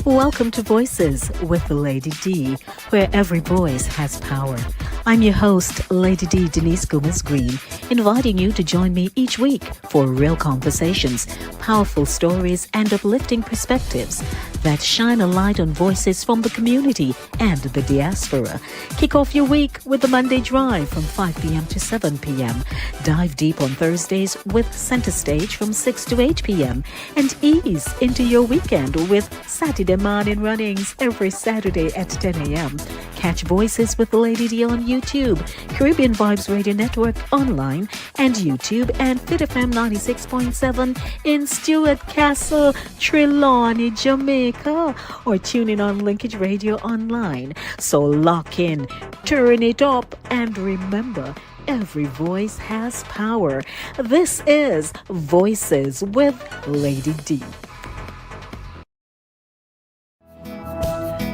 Welcome to Voices with Lady D, where every voice has power. I'm your host, Lady D Denise Gomez Green, inviting you to join me each week for real conversations, powerful stories, and uplifting perspectives that shine a light on voices from the community and the diaspora. Kick off your week with the Monday Drive from 5 p.m. to 7 p.m. Dive deep on Thursdays with Center Stage from 6 to 8 p.m. And ease into your weekend with Satideh Mawnin runnings every Saturday at 10 a.m. Catch Voices with Lady D on YouTube, Caribbean Vibes Radio Network online, and YouTube, and Fit FM 96.7 in Stewart Castle, Trelawney, Jamaica, or tune in on Linkage Radio online. So lock in, turn it up, and remember, every voice has power. This is Voices with Lady D.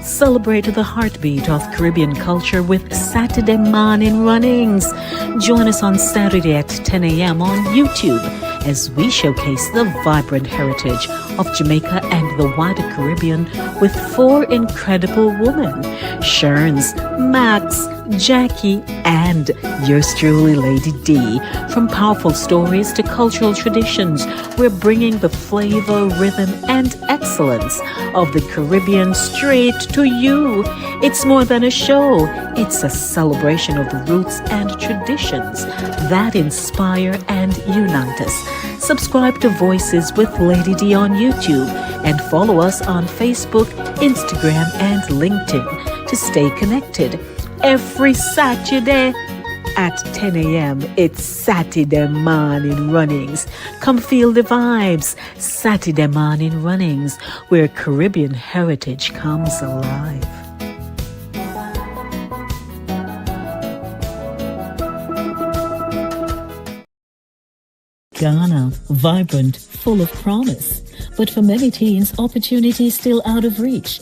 Celebrate the heartbeat of Caribbean culture with Satideh Mawnin runnings. Join us on Saturday at 10 a.m. on YouTube as we showcase the vibrant heritage of Jamaica and the wider Caribbean with four incredible women: Sherns, Max, Jackie, and yours truly, Lady D. From powerful stories to cultural traditions, we're bringing the flavor, rhythm, and excellence of the Caribbean straight to you. It's more than a show. It's a celebration of the roots and traditions that inspire and unite us. Subscribe to Voices with Lady D on YouTube and follow us on Facebook, Instagram, and LinkedIn to stay connected. Every Saturday at 10 a.m. it's Satideh Mawnin runnings. Come feel the vibes. Satideh Mawnin runnings, where Caribbean heritage comes alive. Ghana, vibrant, full of promise. But for many teens, opportunity is still out of reach.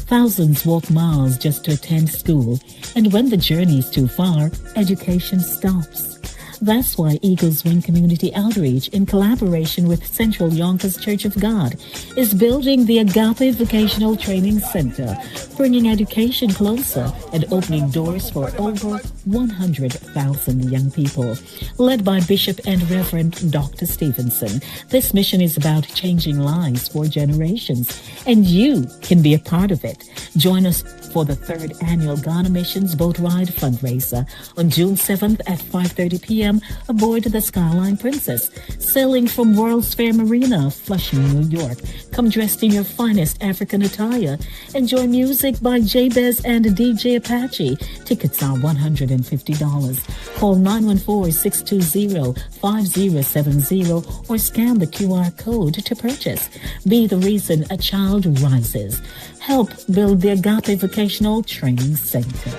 Thousands walk miles just to attend school, and when the journey is too far, education stops. That's why Eagles Wing Community Outreach, in collaboration with Central Yonkers Church of God, is building the Agape Vocational Training Center, bringing education closer and opening doors for over 100,000 young people. Led by Bishop and Reverend Dr. Stevenson, this mission is about changing lives for generations, and you can be a part of it. Join us for the third annual Ghana Missions Boat Ride fundraiser on June 7th at 5:30 p.m. aboard the Skyline Princess, sailing from World's Fair Marina, Flushing, New York. Come dressed in your finest African attire. Enjoy music by Jabez and DJ Apache. Tickets are $150. Call 914-620-5070 or scan the QR code to purchase. Be the reason a child rises. Help build the Agape Vocational Training Center.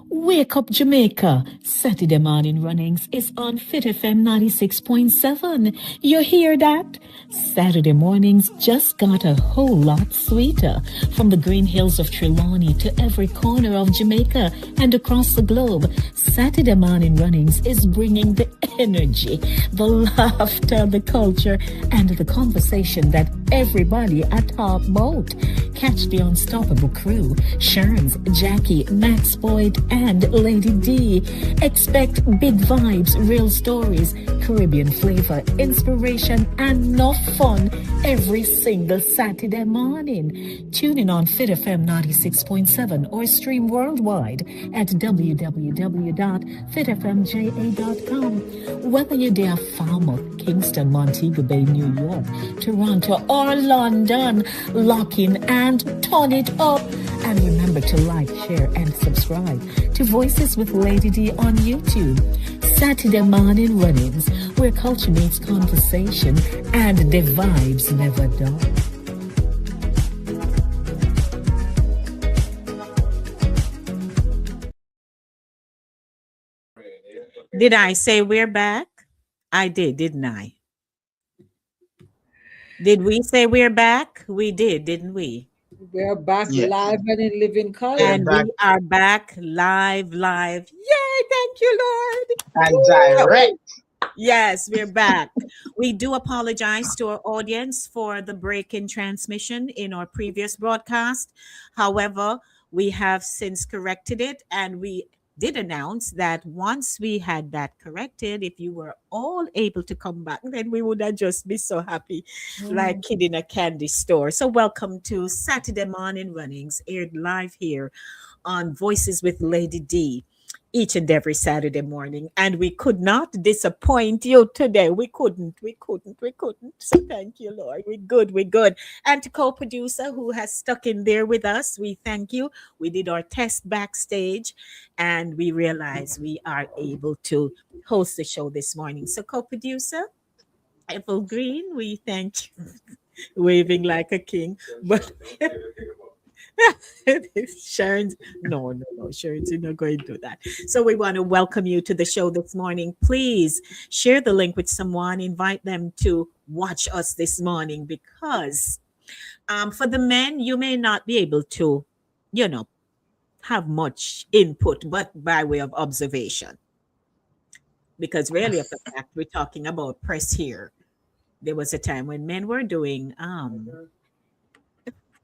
Wake up, Jamaica. Satideh Mawnin runnings is on Fit FM 96.7. You hear that? Saturday mornings just got a whole lot sweeter. From the green hills of Trelawney to every corner of Jamaica and across the globe, Satideh Mawnin runnings is bringing the energy, the laughter, the culture, and the conversation that everybody at top boat. Catch the unstoppable crew: Sherns, Jackie, Max Boyd, and Lady D. Expect big vibes, real stories, Caribbean flavor, inspiration, and enough fun every single Saturday morning. Tune in on Fit FM 96.7 or stream worldwide at www.fitfmja.com. Whether you're there Falmouth, Kingston, Montego Bay, New York, Toronto, or London, lock in and turn it up. And remember to like, share, and subscribe to Voices with Lady D on YouTube. Satideh Mawnin runnings, where culture meets conversation and the vibes never dull. Did I say we're back? I did, didn't I? Did we say we're back? We did, didn't we? We're back live and in living color. And we are back live. Yay, thank you, Lord. And direct. Yes, we're back. We do apologize to our audience for the break in transmission in our previous broadcast. However, we have since corrected it, and we did announce that once we had that corrected, if you were all able to come back, then we would have just be so happy, like Mm. kid in a candy store. So, welcome to Saturday Morning Runnings, aired live here on Voices with Lady D each and every Saturday morning. And we could not disappoint you today. We couldn't. So thank you, Lord. We're good. We're good. And to co-producer who has stuck in there with us, we thank you. We did our test backstage and we realized we are able to host the show this morning. So co-producer, Apple Green, we thank you. Waving like a king. But Sharon's no, Sharon's not going to do that. So we want to welcome you to the show this morning. Please share the link with someone, invite them to watch us this morning because for the men, you may not be able to, you know, have much input, but by way of observation. Because really, of the fact we're talking about press here. There was a time when men were doing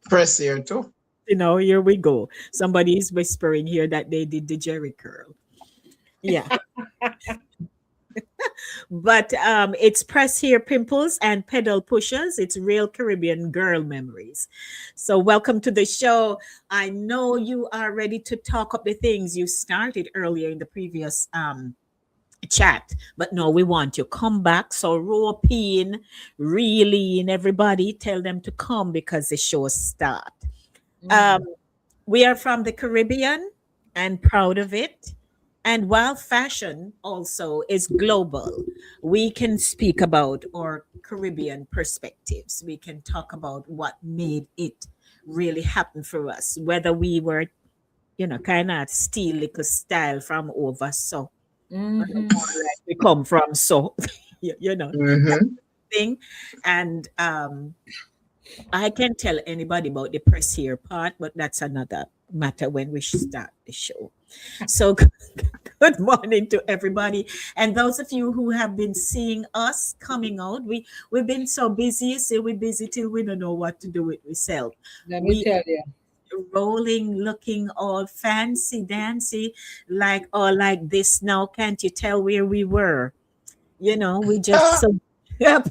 Press here too. here we go. Somebody is whispering here that they did the Jerry curl. Yeah. But it's press here pimples and pedal pushers. It's real Caribbean girl memories. So welcome to the show. I know you are ready to talk up the things you started earlier in the previous chat, but no, we want you come back. So rope in, reel in, everybody. Tell them to come because the show start. Um, we are from the Caribbean and proud of it. And while fashion also is global, we can speak about our Caribbean perspectives. We can talk about what made it really happen for us, whether we were, kind of steal little style from over so, or Mhm. more like we come from so, that Mm-hmm. thing. And I can tell anybody about the press here part, but that's another matter when we start the show. So, good morning to everybody, and those of you who have been seeing us coming out. We've been so busy. You see, we're busy till we don't know what to do with ourselves. Let me We tell you. rolling, looking all fancy dancy, like all like this. Now, can't you tell where we were? We just Ah, so. Yep.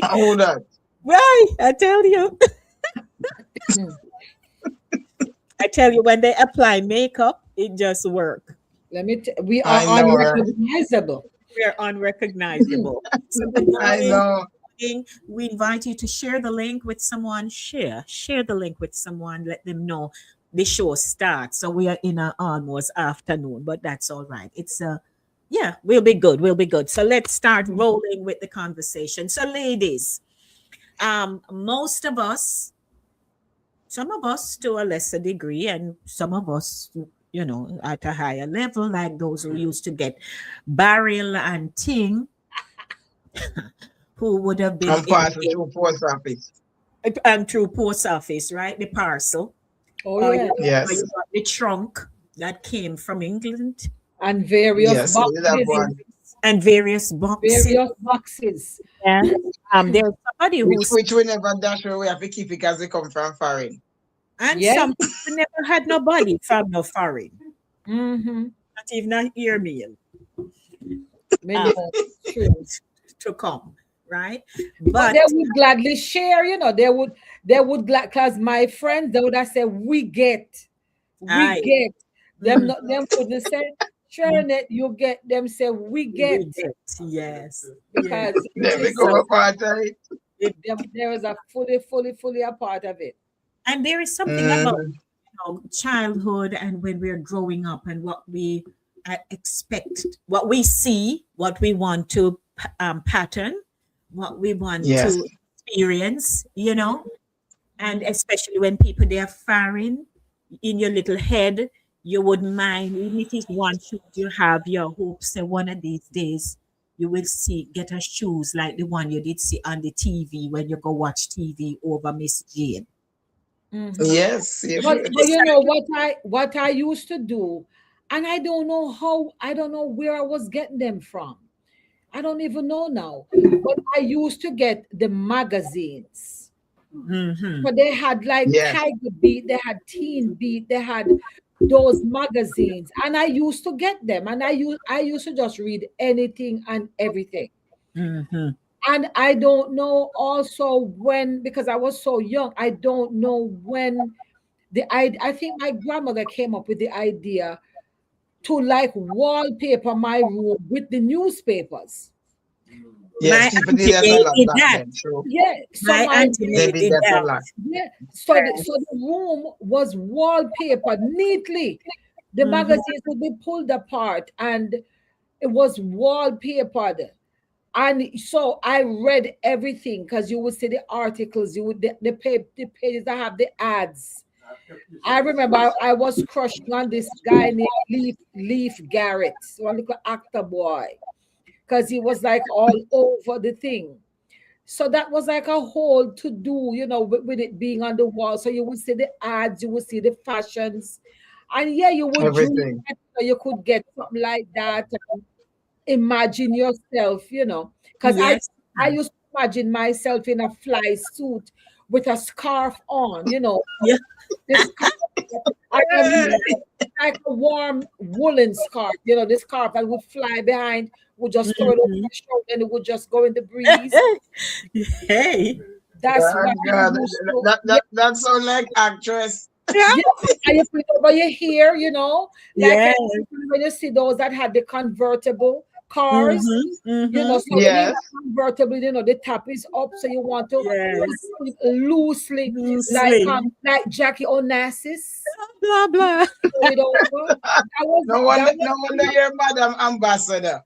how that? Right, I tell you. I tell you, when they apply makeup, it just work. We are I know, right? unrecognizable. We're unrecognizable. So good I morning. know. We invite you to share the link with someone. Share the link with someone. Let them know the show starts. So we are in a almost afternoon, but that's all right. Yeah, we'll be good. We'll be good. So let's start rolling with the conversation. So, ladies, most of us, some of us to a lesser degree, and some of us, at a higher level, like those who used to get barrel and ting, who would have been I'm passing through post office. and through post office, right? The parcel, Oh or yeah. Yes. you got the trunk that came from England, And various Yes. We that boxes. one. and various boxes. Various boxes. Yeah. There's somebody who's Which we never dash away. We have to keep it because they come from foreign. and Yes. some people never had nobody from no foreign, Mm-hmm. not even a ear meal Many true. to come, right? But But they would gladly share, they would glad because my friends they would have said, we I get. Them mhm, not them couldn't say, sure net you get them say we get we get yes, yes, because it Then we is come so apart of it. it, there is a fully a part of it. and there is something about Mm-hmm. childhood and when we're growing up and what we expect, what we see, what we want to pattern, what we want Yes. to experience, and especially when people they are firing in your little head, you wouldn't mind even if it's one shoes you have your hopes that one of these days you will see get a shoes like the one you did see on the TV when you go watch TV over Miss Jane. Mhm. Yes. But Safely. you know what I used to do, and I don't know where I was getting them from. I don't even know now. But I used to get the magazines. Mm-hmm. So they had like Yes. Tiger Beat, they had Teen Beat, they had those magazines, and I used to get them, and I used to just read anything and everything. Mm-hmm. And I don't know also when, because I was so young, I don't know when I think my grandmother came up with the idea to like wallpaper my room with the newspapers. Yes, My people did auntie that a May lot did back that. then. True. Yeah, so My my auntie They May did did that a that. lot. yeah, so the room was wallpapered neatly. The Mm-hmm. magazines would be pulled apart and it was wallpapered. And so I read everything because you would see the articles, you would the pages that have the ads. I remember I was crushing on this guy named Leaf Garrett, one little actor boy, because he was like all over the thing. So that was like a whole to do, with it being on the wall. So you would see the ads, you would see the fashions, and yeah, you would dream Everything. that you could get something like that. And imagine yourself, because I Yes. I used to imagine myself in a fly suit with a scarf on, Yeah. this scarf, I mean, like a warm woolen scarf, this scarf that would fly behind, would just throw it over Mm-hmm. my shoulder and it would just go in the breeze. Hey. That's God, what I God, used to. Yeah, that sound like actress. Yeah. yeah. And you put it over your hair, like Yes. when you see those that had the convertible cars, Mm-hmm. Mm-hmm. so when you Yes. have convertible, the top is up, so you want to Yes. put it loosely, Loosely. like Jackie Onassis, Blah blah. throw it over. That No wonder you're Madam Ambassador.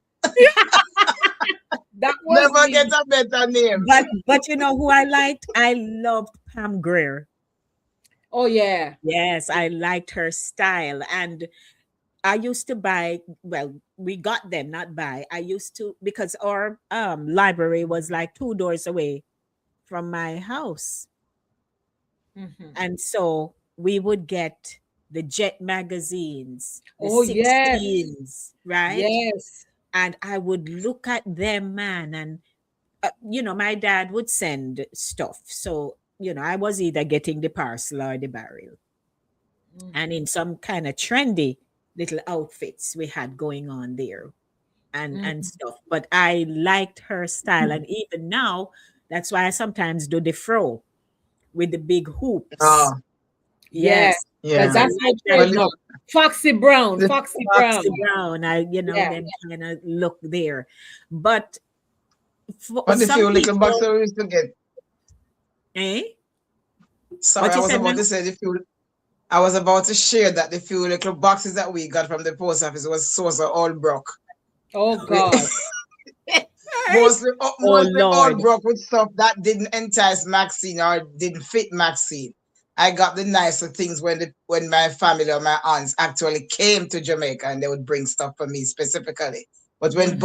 was Never me. get a better name. But you know who I liked? I loved Pam Grier. Oh yeah. Yes, I liked her style. And I used to buy, well, we got them, not buy. I used to, because our library was like 2 doors away from my house. Mhm. And so we would get the Jet magazines, the Oh yes, 16s, right? yes. And I would look at them, man. And, my dad would send stuff. So, I was either getting the parcel or the barrel. And Mhm. in some kind of trendy little outfits we had going on there and Mhm. stuff. But I liked her style. And even now, that's why I sometimes do the fro with the big hoops. Oh, Yeah, Yes, because because I yeah. that's my like that Well, it- trademark. look. Foxy Brown, the- Foxy Brown. Foxy Brown, Yeah. them kind of look there. But for but the some few little bucks people, that we used to get. eh? Sorry, What I you was said about now? to say the few. I was about to share that the few little boxes that we got from the post office was source of all broke. Oh We, God. Oh mostly all Lord. broke with stuff that didn't entice Maxine or didn't fit Maxine. I got the nicer things when my family or my aunts actually came to Jamaica and they would bring stuff for me specifically. But when Mhm.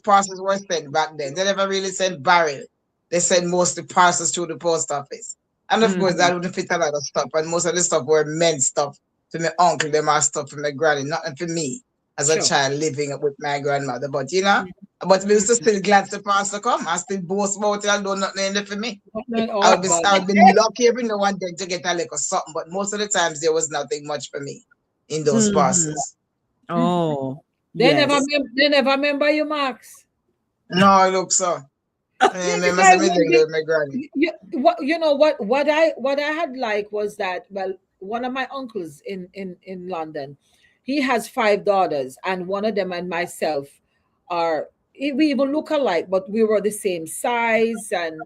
parcels were sent back then, they never really sent barrel. They sent mostly parcels through the post office. And of course, Mhm. that wouldn't fit a lot of stuff. And most of the stuff were men's stuff for my uncle, them are stuff for my granny, nothing for me as a Sure. child living with my grandmother. But we used to Mhm. still glad the pastor come. I still boast about it, although nothing in it for me. Oh God. I would be lucky every now and then to get a little something, but most of the times there was nothing much for me in those Mhm. parcels. Oh, They never yes. they never remember you, Max. No, I look so. I Yeah, remember because some thing with my granny. what I had like was that, well, one of my uncles in London, he has 5 daughters, and one of them and myself we even look alike, but we were the same size and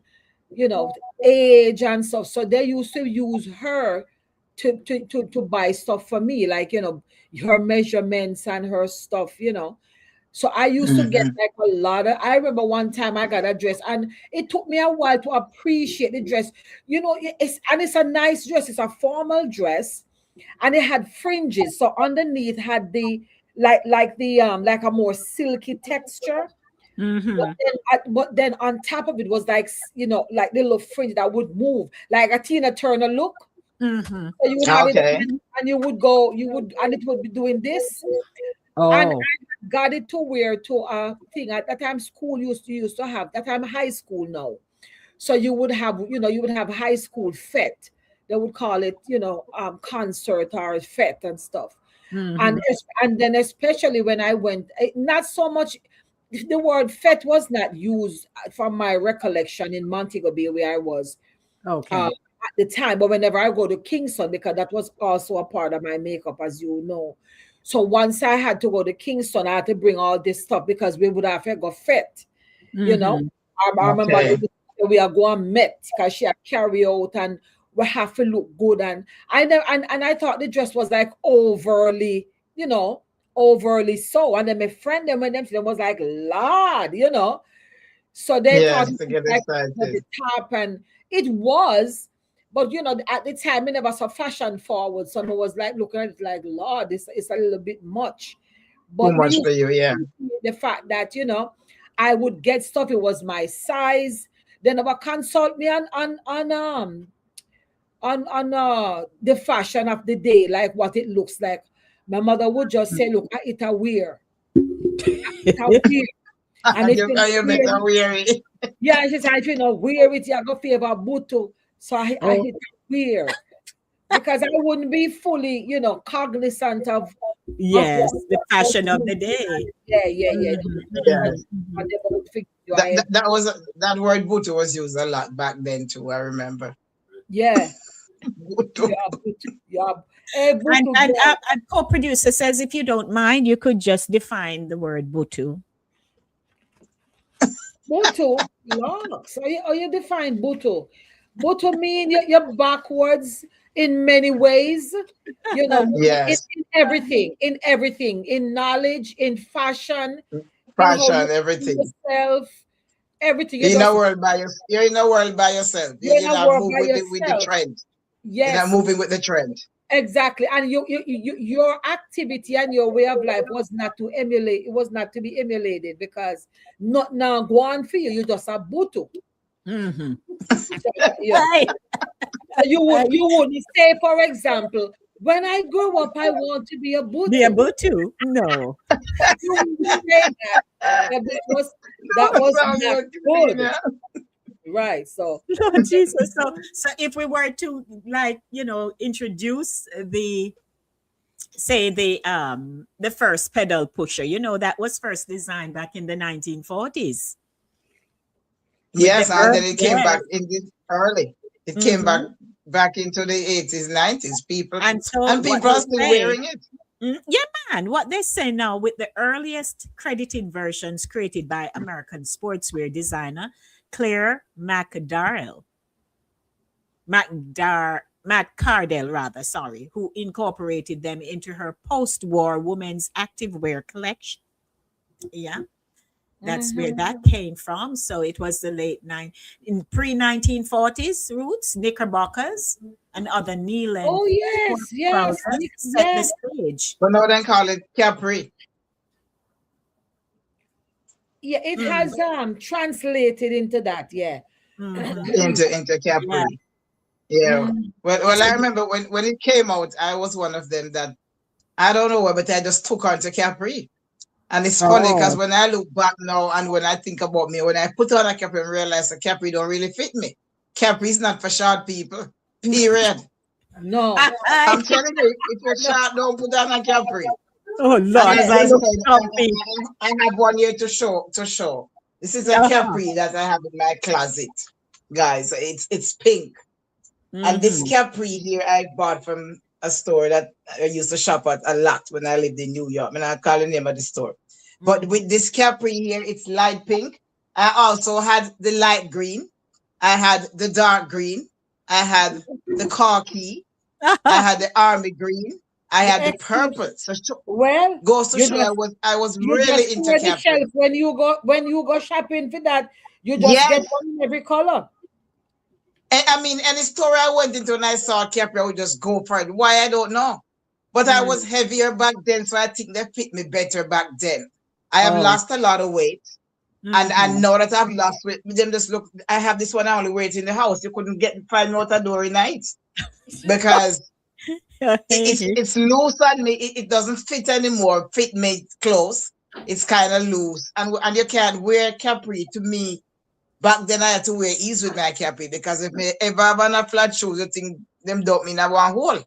you know age and stuff. So they used to use her to buy stuff for me, like her measurements and her stuff. So I used to get Mm-hmm. like a lot of. I remember one time I got a dress, and it took me a while to appreciate the dress. It's a nice dress. It's a formal dress, and it had fringes. So underneath had the like a more silky texture. But Mhm. then on top of it was like like the little fringe that would move, like a Tina Turner look. Mm-hmm. So you would have it, Okay. and you would go, you would, and it would be doing this. And Oh. I got it to wear to a thing. At that time, school used to have, that time high school now. So you would have, you would have high school fete. They would call it, concert or fete and stuff. Mm-hmm. And then especially when I went, not so much, the word fete was not used from my recollection in Montego Bay where I was Okay. at the time, but whenever I go to Kingston, because that was also a part of my makeup, as you know. So once I had to go to Kingston, I had to bring all this stuff because we would have to go fit, you know. Mm-hmm. I remember Okay. we are going met because she had carry out and we have to look good. And I know, and I thought the dress was like overly, overly so. And then my friend them when them was like, Lord, So they thought Yes, it to was get like over excited. the top, and it was, but at the time, I never saw fashion forward. So I was like looking at it like, Lord, this is a little bit much. Too But me much used for you, yeah. to appreciate the fact that, I would get stuff, it was my size. They never consult me on the fashion of the day, like what it looks like. My mother would just say, look, it a wear. It a wear. And if you You wear better it, wear it. yeah, she said, if you know wear it, you go favor butu. So I Oh, hit wear because I wouldn't be fully, cognizant of what yes, the was fashion of the doing. day. Yeah, yeah, yeah. Mm-hmm. Yes. I never would figure you That, out. that, that was that word butu was used a lot back then too. I remember. Yeah, Butu. yeah, butu, yeah. Hey, And butu and girl, our co-producer says if you don't mind, you could just define the word butu. butu. Look, so you define butu. Butu mean you're backwards in many ways. Yes. In everything, in knowledge, in fashion, in how you Fashion, see everything. yourself, everything. You're in a world you're in a world by yourself. You're You're in a not world move by with the yourself. trend. You're not Yes, moving with the trend. exactly. And your activity and your way of life was not to emulate. It was not to be emulated because not now go on for you. You just a butu. Mm-hmm. So, yeah. So you would say, for example, when I grow up, I want to be a Be a butu. butu? No. You would say that, but that was Sounds not like good, yeah. right? So Lord Jesus. So if we were to introduce the first pedal pusher, that was first designed back in the 1940s with the Yes, and earth. then it came back Yes. in this early. It came back Mm-hmm. back into the 80s, 90s. And so And what people are they still say, wearing it. yeah, man, what they say now with the earliest credited versions created by American sportswear designer Claire Matt Cardell, rather, sorry, who incorporated them into her post-war women's activewear collection. Yeah, that's where mhm. that came from. So it was the in pre-1940s roots, knickerbockers and other knee-length Oh sport yes, yes, trousers set the yeah, stage. But now they call it Capri. yeah. It Mm, has translated into that. Yeah. mhm. Into Yeah. Capri. Yeah. Mm. Well, So I remember when it came out, I was one of them that I don't know why, but I just took on to Capri. And it's funny because oh, when I look back now and when I think about me, when I put on a Capri and realize a Capri don't really fit me. Capri is not for short people. Period. No, I'm telling you, if you're no. short, don't put on a Capri. oh And Lord, as Yeah. I they look said, comfy. I have one here to show. This is a Yeah. Capri that I have in my closet, guys. It's pink. And this Hmm. Capri here I bought from a store that I used to shop at a lot when I lived in New York. I'm not calling the name of the store. But Mhm. with this Capri here, it's light pink. I also had the light green. I had the dark green. I had the khaki. I had the army green. I The had the excuse. purple. So Well, goes to you show just I was you really just into clear the Capri. shelf when you go shopping for that. You just get Yes. one in every color. And, I mean, any store I went into and I saw Capri, I would just go for it. Why I don't know. But I Mm. was heavier back then, so I think they fit me better back then. I have Oh. lost a lot of weight. And I Hmm. know that I've lost weight. Them just look, I have this one I only wear it in the house. You couldn't find me out a door in night. because it's loose on me. It doesn't fit anymore. Fit me close. It's kind of loose, and you can't wear capri. To me, back then I had to wear ease with my capri because if me ever have on a flat shoes, you think them don't mean I want hole.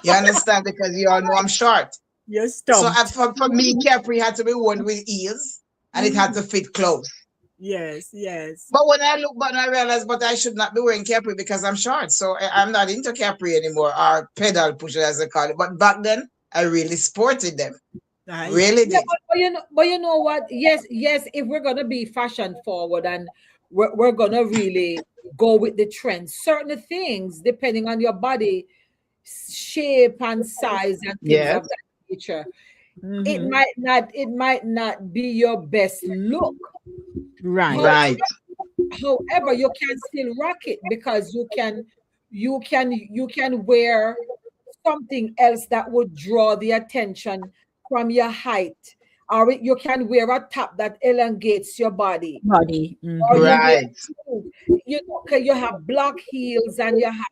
You understand? Because you all know I'm short. You're So stumped. for me, capri had to be worn with ease, and it had to fit close. Yes, yes. But when I look back, I realize, but I should not be wearing capri because I'm short. So I'm not into capri anymore, or pedal pusher as they call it. But back then, I really sported them. Nice. Really Yeah, did. but you know what? Yes, if we're gonna be fashion forward and we're gonna really go with the trend, certain things depending on your body shape and size and things Yes. of that nature, Mhm. it might not be your best look. Right. Right. However, you can still rock it because you can wear something else that would draw the attention from your height, or you can wear a top that elongates your body, Body. or you wear Right. okay, you have block heels and you have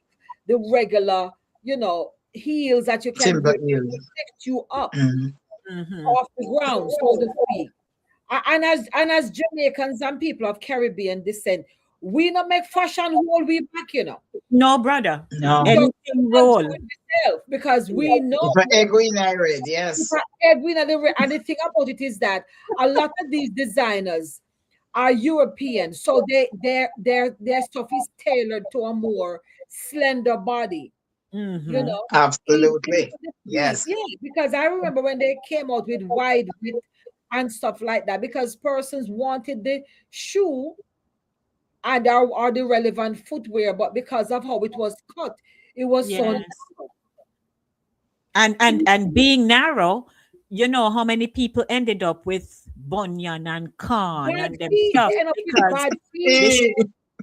the regular heels that you can Timber wear to heels. lift you up Mhm. Mm-hmm. off the ground, so to speak. And as Jamaicans and people of Caribbean descent, we not make fashion whole we back. No, brother. No. So Anything not roll. do it yourself, because we know If I egg in I read, if yes. I Edwin and the thing about it is that a lot of these designers are European, so their stuff is tailored to a more slender body, you Mm-hmm. know, easy Absolutely. for the feet. Yes. Yeah, because I remember when they came out with wide width and stuff like that, because persons wanted the shoe and are the relevant footwear, but because of how it was cut, it was so Yes. And being narrow, you know how many people ended up with bunion and corn bad and them feet. stuff They end up with because bad the feet. Eh, shoe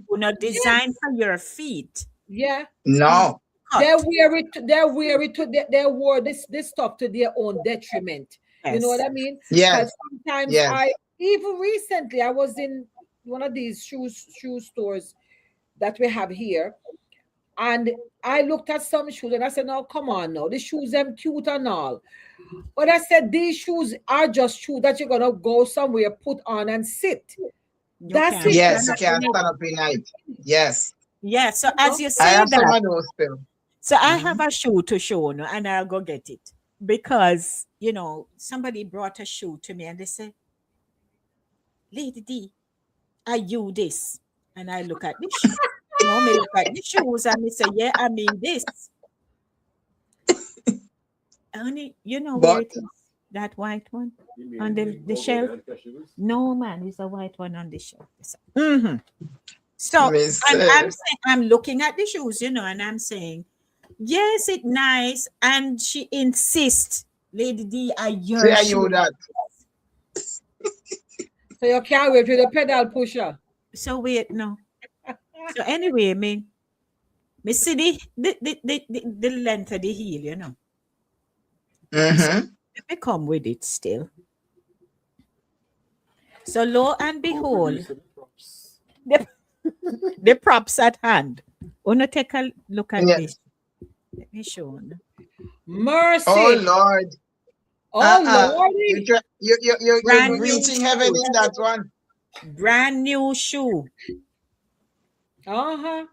were not designed Yes. for your feet. Yeah. And no. They cut. wear it. They wear it to. They wore this stuff to their own detriment. You know what Yes. I mean? Yes. Because sometimes Yes. even recently, I was in one of these shoe stores that we have here, and I looked at some shoes and I said, "No, come on, now the shoes them cute and all." But I said these shoes are just shoes that you're gonna go somewhere, put on, and sit. You That's can't it. Yes. stand You up can in it. stand up in night. Yes. Yeah. So You as know? you I say have some that, of those still. so I have Mhm. a shoe to show now and I'll go get it. Because, somebody brought a shoe to me and they said, Lady D, are you this? And I look at the shoe. No, me look at the shoes and me say, yeah, I mean this. Honey, you know where But it is? That white one on the shelf? No, man, it's a white one on the shelf. Mm-hmm. So, me and say, I'm looking at the shoes, and I'm saying, yes, it's nice. And she insists, Lady D, are say your are you shoes. that? So you can't wait with the pedal pusher. So wait, no. So anyway, me see the length of the heel. So Mm-hmm. let me come with it still. So lo and behold, the, the props at hand. Wanna take a look at Yeah. this? Let me show you. Oh Mercy. Lord. Oh You Lordy. try, Brand you're new reaching heaven shoes. in that one. Brand new shoe. Uh-huh.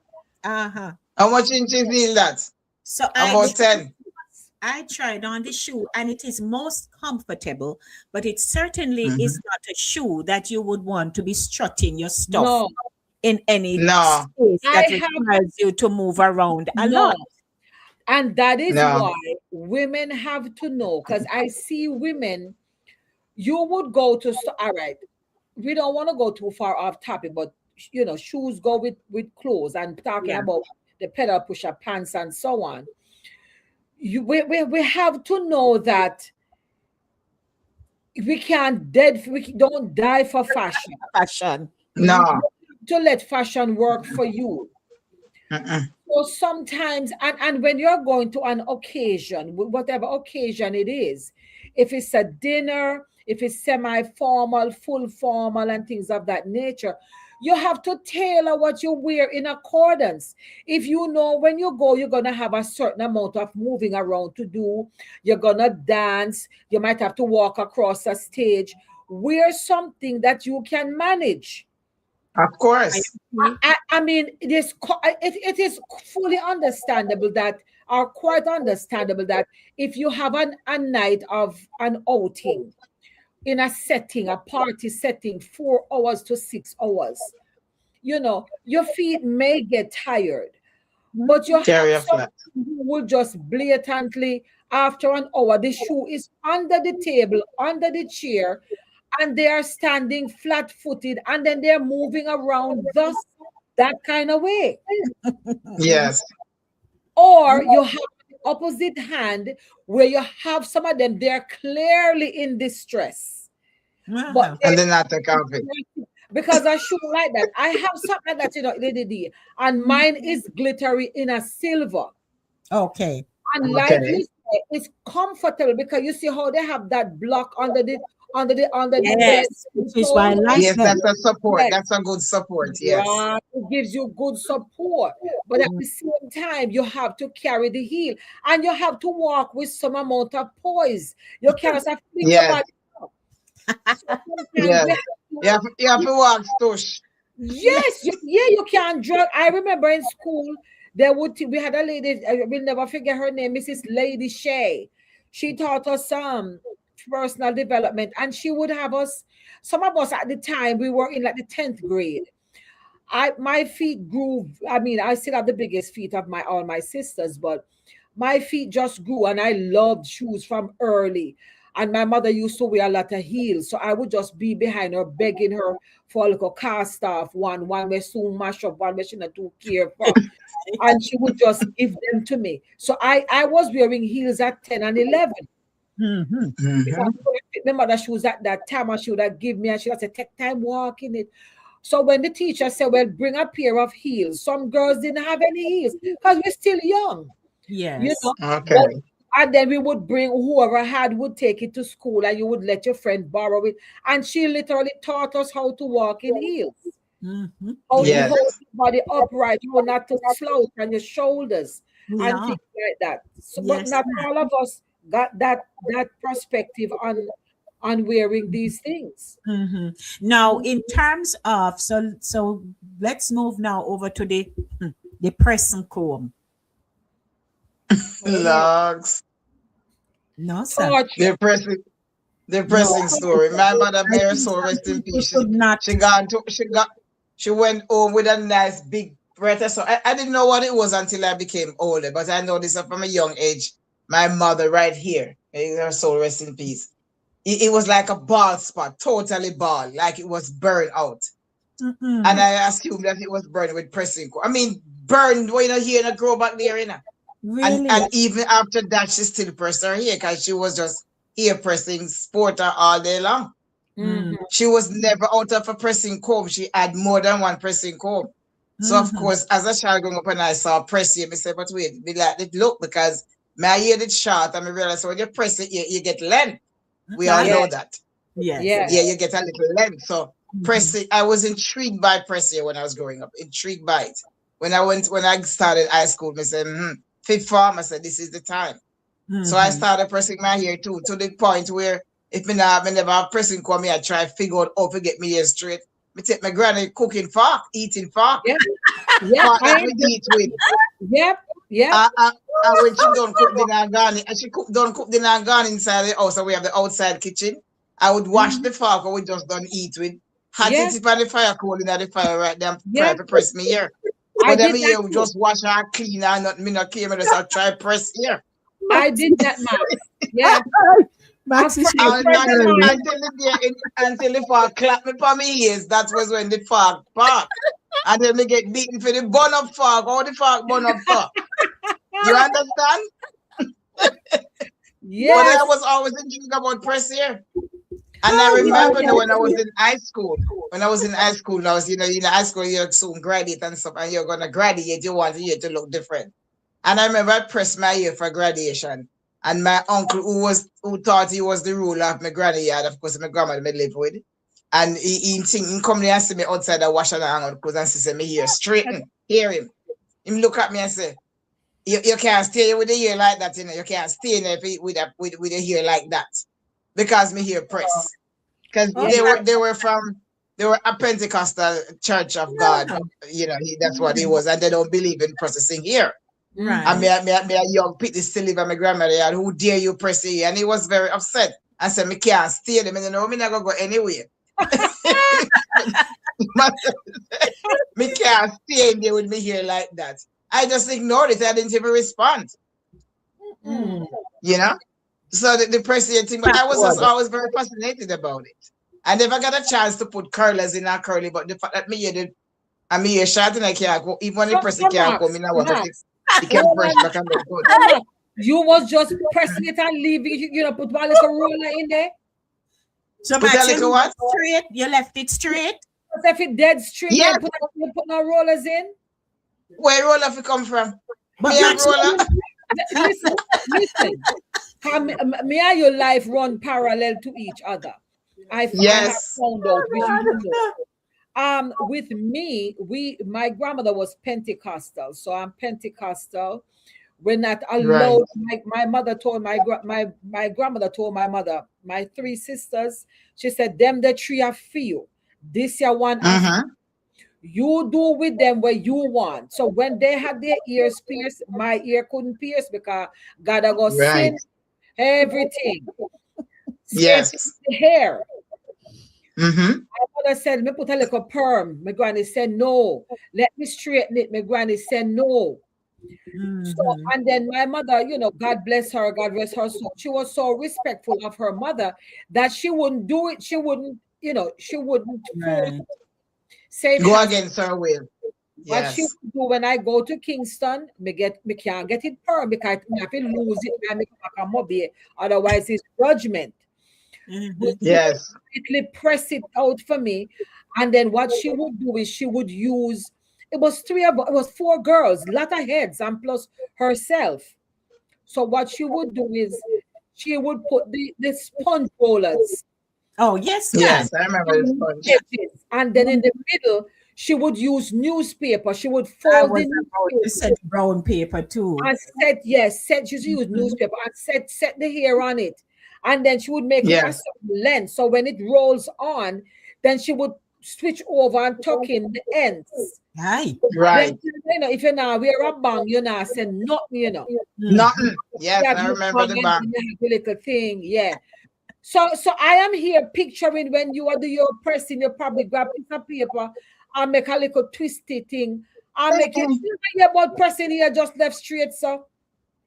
Uh-huh. How much inches is that? So About 10. I tried on the shoe and it is most comfortable, but it certainly Mm-hmm. is not a shoe that you would want to be strutting your stuff No. in any No. space I that have requires you to move around a no. lot. And that is No. why women have to know, because I see women, you would go to, all right, we don't want to go too far off topic, but shoes go with clothes, and talking Yeah. about the pedal pusher pants and so on. We have to know that we don't die for fashion. Fashion. No. To let fashion work for you. Mm-mm. So sometimes, and when you're going to an occasion, whatever occasion it is, if it's a dinner, if it's semi-formal, full formal, and things of that nature, You have to tailor what you wear in accordance. If you know when you go, you're going to have a certain amount of moving around to do, you're going to dance, you might have to walk across a stage. Wear something that you can manage. Of I course. agree. I mean, it is fully understandable that, or quite understandable that, if you have a night of an outing in a setting, a party setting, 4 hours to 6 hours, your feet may get tired, but you have Carry a some flat. who will just blatantly, after an hour, the shoe is under the table, under the chair, and they are standing flat footed, and then they're moving around thus that kind of way. Yes. Or you have the opposite hand where you have some of them, they're clearly in distress, but Uh-huh. And then I take off it. because I should like that. I have something like that, and mine is glittery in a silver. Okay. And like you Okay. say, it's comfortable because you see how they have that block under the bed. Yes, which is why I So like Yes, them. that's a support. yes, That's a good support. Yes. right, it gives you good support. But at the same time, you have to carry the heel, and you have to walk with some amount of poise. You can't just fling your Yes. body up. So sometimes Yes. You have to walk stush. yes, you can drag. I remember in school, we had a lady, I will never forget her name, Mrs. Lady Shay. She taught us some personal development, and she would have us, some of us at the time, we were in like the 10th grade. My feet grew. I mean, I still have the biggest feet of my all my sisters, but my feet just grew, and I loved shoes from early. And my mother used to wear a lot of heels, so I would just be behind her, begging her for a little cast off, one we soon mash up, one we she not too care for, and she would just give them to me. So I was wearing heels at 10 and 11. Mhm. If I Mhm. couldn't fit my mother shoes at that time, and she would have give me, and she would say, take time walking it. So when the teacher said, well, bring a pair of heels, some girls didn't have any heels because we're still young, you Yes. know. But Okay. and then we would bring, whoever had would take it to school, and you would let your friend borrow it. And she literally taught us how to walk in heels, Mhm. how to Yes. Yes. hold your body upright, how not to slouch on your shoulders and Yeah. things like that. So, but Yes. not all of us got that perspective on wearing these things. Hmm. Now, in terms of, so let's move now over to the pressing comb. Oh no. Logs. No, sir. Torture. Depressing. No, Depressing story. My mother, I may her think soul some rest in people peace. should not. She went home with a nice big breath. So I didn't know what it was until I became older, but I know this from a young age. My mother, right here, may her soul rest in peace. It was like a bald spot, totally bald, like it was burned out. And Mm-mm. I assumed that it was burned with pressing. I mean, burned when you hear and grow back there, you know. And Really? and even after that, she still pressed her hair because she was just hair pressing sporter all day long. Mm-hmm. She was never out of a pressing comb. She had more than one pressing comb. So of Mm-hmm. course, as a child growing up and I saw pressing, I said, but wait, be like it look because my hair did short and I realized when you press it, you get length. We all Right? Yeah, know that. Yes. yeah. Yeah, Yes. you get a little length. So Mm-hmm. pressing, I was intrigued by pressing when I was growing up, intrigued by it. When I started high school, I said, fifth form, I said, this is the time. So I Mm-hmm. started pressing my hair too, to the point where if me never have pressing come here, I try to figure out how to get me hair straight. Me take my granny cooking fork, eating fork, Yep, yep. fork that we eat with. Yep, yep. When she done cook dinner and gone, and she done cook dinner and gone inside the house, so we have the outside kitchen. I would wash Mm-hmm. the fork or we just done eat with. Hot Yeah, it on the fire, cold in the fire right there, and try yeah. to press me here. I But then did me that here too. just wash and clean and not me not care, me just try press here. I did that, Max. Yeah. Max is A And friend of shaking. mine. until the fog clap me for me ears, that was when the fog park. And then me get beaten for the bun up fog. How the fog bun up for? You understand? But I Yes. was always intrigued about press here. And I Oh, remember now when I was yeah. in high school. When I was in high school, I was, in high school, you're soon graduate and stuff, and you're gonna graduate, you want your hair to look different. And I remember I pressed my hair for graduation. And my uncle, who thought he was the ruler of my granny yard, of course, my grandmother me live with. And he think he come there and see me outside the wash and hang out clothes and see me here straighten. Hear him. Him look at me and say, you can't stay here with the hair like that, you know. You can't stay there with the hair like that. Because me here press. Because they were a Pentecostal Church of God, you know, that's what he was, and they don't believe in processing here. Right. And me a young Pitty still live at my grandmother yard, who dare you press here? And he was very upset. I said, me can't stay there. Me know me not gonna go anywhere. Me can't stay in there with me here like that. I just ignored it. I didn't even respond. You know? So the president thing, but I was just always very fascinated about it. I never got a chance to put curlers in a curly, but the fact that me here short and I can't go, even when the president can't come in, I want to he can press back and go good. You was just pressing it and leaving it, you know, put one little roller in there. So Put a little what? straight, you left it straight? But if it dead straight, Yeah. you put no rollers in. Where roller if it come from? But Me and roller. Listen. Me and your life run parallel to each other. I have found out. Which you know. With me, my grandmother was Pentecostal, so I'm Pentecostal. We're not allowed. Right. My mother told my grandmother told my mother, my three sisters, she said, them the three are for you. This year one. You do with them what you want. So when they had their ears pierced, my ear couldn't pierce because God I go sin everything. Yes. The hair. My mother said, me put a little perm. My granny said, no. Let me straighten it. My granny said, no. So, and then my mother, you know, God bless her, God rest her soul. She was so respectful of her mother that she wouldn't do it. She wouldn't, you know, she wouldn't say go against her will. What she would do when I go to Kingston, me can't get it perm because I have to lose it and make a mobile. Otherwise, it's judgment. Yes. She press it out for me. And then what she would do is she would use, it was 4 girls, lot of heads, and plus herself. So what she would do is she would put the sponge rollers. Oh, yes, yes, I remember the sponge. And then in the middle, she would use newspaper. She would fold the brown paper too. And she used newspaper and set the hair on it. And then she would make it a certain length. So when it rolls on, then she would switch over and tuck in the ends. Right. Then, you know, if you're not wear a bang, you're not saying nothing, you know. Nothing. Yes, I remember the bang. Little thing, yeah. So I am here picturing when you are your pressing, you probably grab a piece of paper and make a little twisty thing. And make it about pressing here just left straight, so.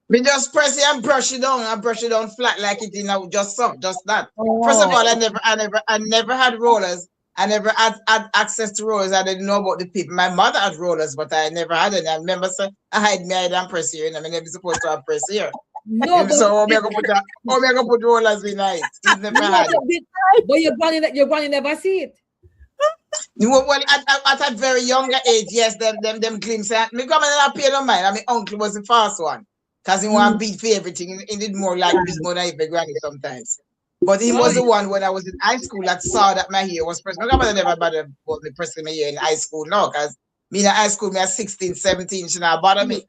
We just press it and brush it down flat like it, you know, just that. First of all, I never had rollers. I never had access to rollers. I didn't know about the people. My mother had rollers, but I never had any. I remember saying, I hide me and press here, and I'm never supposed to have press here. No, so I'm gonna put rollers in it. It never had it. But your granny never see it. Well, at a very younger age, yes, them glimpses. My grandmother not pay no mind. I mean, uncle was the first one. Because he want to beat for everything. He did more like beat more than even granny sometimes. But he was the one when I was in high school that saw that my hair was pressed. My grandmother never bothered about me pressing my hair in high school, no, because me in high school, me at 16, 17, she not bother me.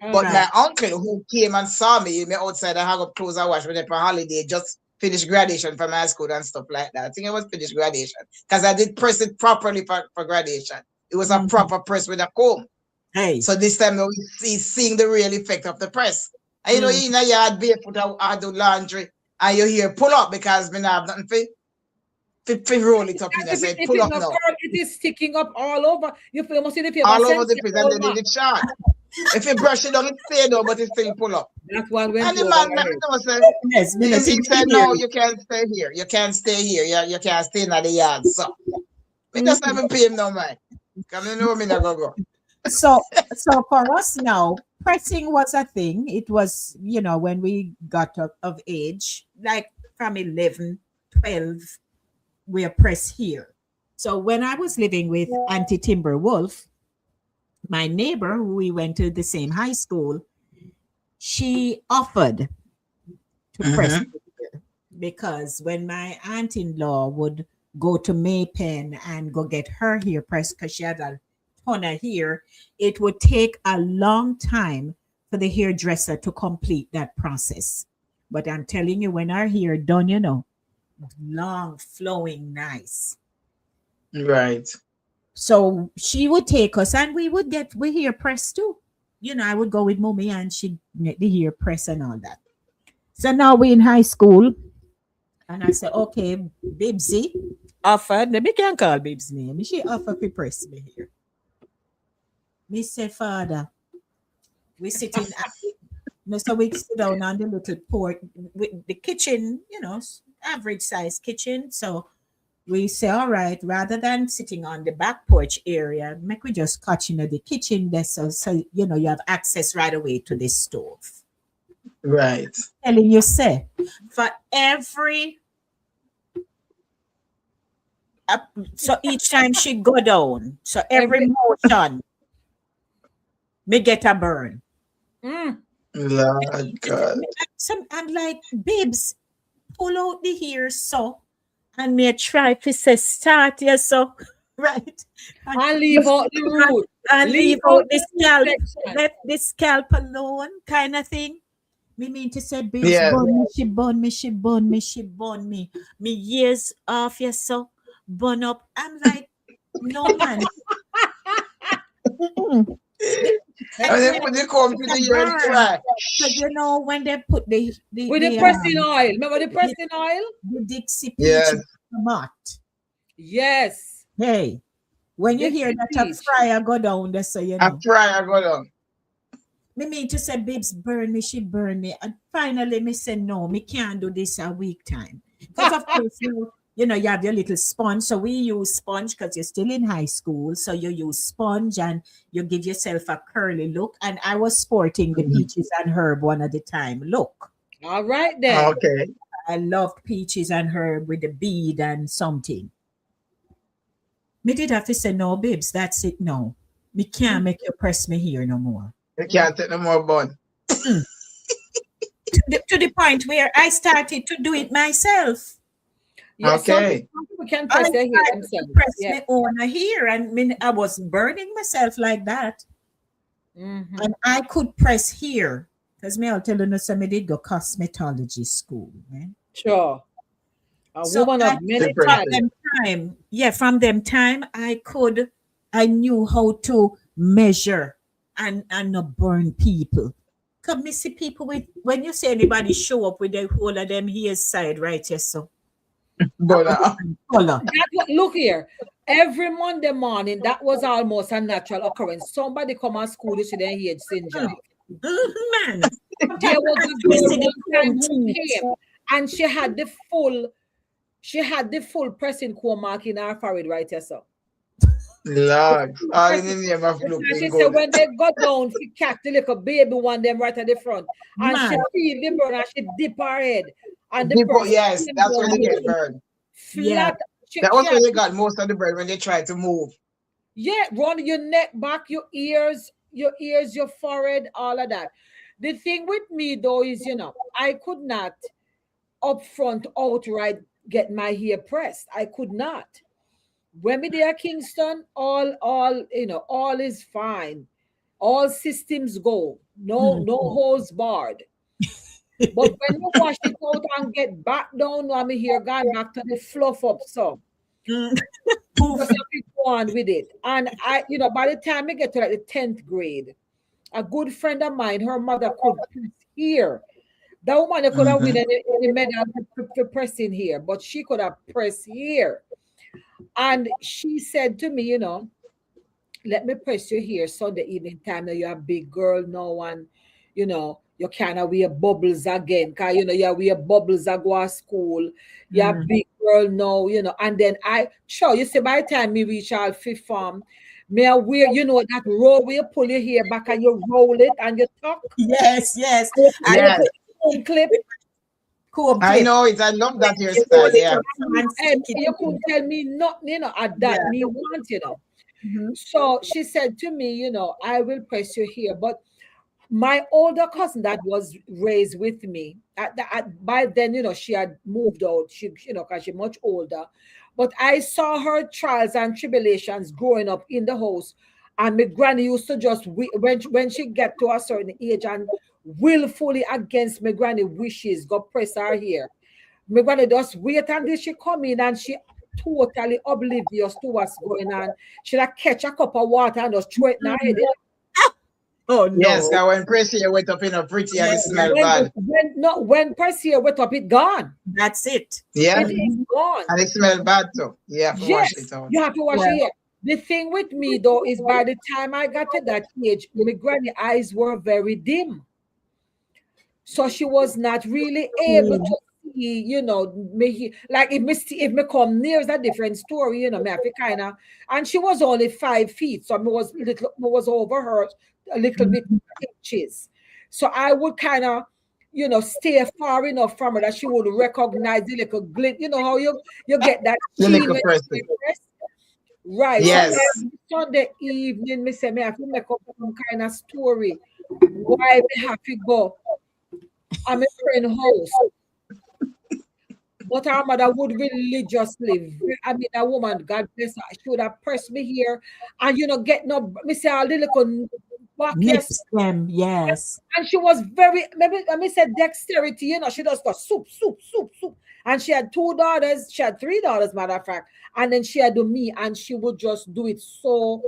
But my uncle who came and saw me outside, I hung up clothes I wash when they on holiday, just finished graduation from high school and stuff like that. I think it was finished graduation. Because I did press it properly for graduation. It was a proper press with a comb. Hey. So this time he's seeing the real effect of the press. And you know, in a yard barefoot, I do laundry, and you hear pull up because me not have nothing for roll it up in there. So pull up now. It is sticking up all over. You must see the paper. All over the place, and then it short. If you brush it down, it stay down, but it still pull up. That's one. And the man he said, no, you can't stay here. You can't stay here. You can't stay in the yard. So we just never pay him no mind. Come you know me not go. So for us now, pressing was a thing. It was, you know, when we got of age, like from 11, 12, we are pressed here. So when I was living with Auntie Timber Wolf, my neighbor, who we went to the same high school, she offered to press here because when my aunt-in-law would go to Maypen and go get her hair pressed because she had a ton of hair, it would take a long time for the hairdresser to complete that process. But I'm telling you, when our hair done, long, flowing, nice. Right. So she would take us and we would get we hair pressed too. I would go with mommy and she'd get the hair press and all that. So now we in high school. And I said, okay, Bibsy offered. Me can't call Bib's name. She offered to press me here. Me said, Father, we sitting so we sit down on the little port with the kitchen, average size kitchen. So we say, all right, rather than sitting on the back porch area, make we just catch the kitchen there so you have access right away to the stove. Right. Telling you, say, for every so each time she go down, so every motion, me get a burn. Lord God. I'm like, Bibs, pull out the hair so, and me try to say start here so, right? And leave out the root. And leave out the scalp. Let the scalp alone, kind of thing. Me mean to say, Bibs, Yeah. burn me, she burn me. Me years off you so, burn up. I'm like, no man. And they put the comb to the ear and cry. Because when they put the with the pressing oil. Remember the pressing oil? The Dixie peach Yes. mat. Yes. Hey, when you hear Dixie that a peach. fryer go down, that's so you A know. fryer go down. Me mean to say, Bibs, burn me, she burn me. And finally, me say, no, me can't do this a week time. Because of course, you have your little sponge. So we use sponge because you're still in high school. So you use sponge and you give yourself a curly look. And I was sporting the peaches and herb one at a time look. All right then. Okay. I loved peaches and herb with the bead and something. Me did have to say, no, Bibs, that's it, no. Me can't make you press me here no more. You can't take no more bun. To the point where I started to do it myself. Yeah, Okay. some people can I press their hair started to themselves. press Yeah. my own hair, and I was burning myself like that. Mhm. And I could press here because me, I'll tell you, some did go cosmetology school. Man. Sure. A So woman of many Different talents. From them time, I knew how to measure and not burn people. Come me see people with when you say anybody show up with the whole of them here side right here, so But color. Look here. Every Monday morning, that was almost a natural occurrence. Somebody come and school you see their head singe off. Man, There was a girl one time who came and she had the full pressing comb mark in her forehead right here, so. Lord, all in the name of And she looking said good. when they got down, she catch the little baby one them right at the front. And she Man. feel the burn and she dip her head. And the People, person yes, came that's when down they get burned. Yeah. flat. That was when they got most of the burn when they try to move. Yeah, run your neck back, your ears, your forehead, all of that. The thing with me though is, I could not upfront outright get my hair pressed. I could not. When we there Kingston, all is fine. All systems go. No hose barred. But when you wash it out and get back down, I'm here gone back to the fluff up so. Just have to go on with it. And by the time I get to like the 10th grade, a good friend of mine, her mother could press here. That woman could have won any medal for pressing here, but she could have pressed here. And she said to me, let me press you here Sunday evening time. Now you're a big girl now, and you kind of wear bubbles again. Cause you wear bubbles at go to school. You're a big girl now, and then you see by the time me reach our fifth form, me I wear, that roll where you pull your hair back and you roll it and you tuck. Yes. Yes. And clip. Cool. I know it. I love that hairstyle. Yeah. And you couldn't tell me nothing, at that me want, Mhm. So she said to me, I will press you here, but my older cousin that was raised with me, by then, she had moved out. Because she's much older. But I saw her trials and tribulations growing up in the house. And my granny used to just, when she get to a certain age and willfully against my granny wishes, go press her hair. My granny just wait until she come in and she totally oblivious to what's going on. She'd catch a cup of water and just throw it in her head. Oh Yes, no. because when Pressy went up in a pretty and it smelled When, bad. when Percy wet up, it gone. That's it. Yeah. It is gone. And it smelled bad too. You have to wash Yes, it out. you have to wash Yeah. it. The thing with me though is by the time I got to that age, my granny eyes were very dim. So she was not really able to see, me like if me come near is a different story, me have to kind of, and she was only 5 feet, so me was over her a little bit inches. So I would kind of, stay far enough from her that she would recognize the little glint. You know how you get that The sheen little when Pressy. you press? Right. Yes. So every Sunday evening, me say me have to make up some kind of story why me have to go. I'm a friend house. But our mother would religiously, I mean, a woman, God bless her, she would have pressed me here and, get no, me say, a little back, yes. Mix them, yes. And she was very, maybe, let me say dexterity, she just got soup, soup, soup, soup. And she had 2 daughters, she had 3 daughters, matter of fact. And then she had me, and she would just do it so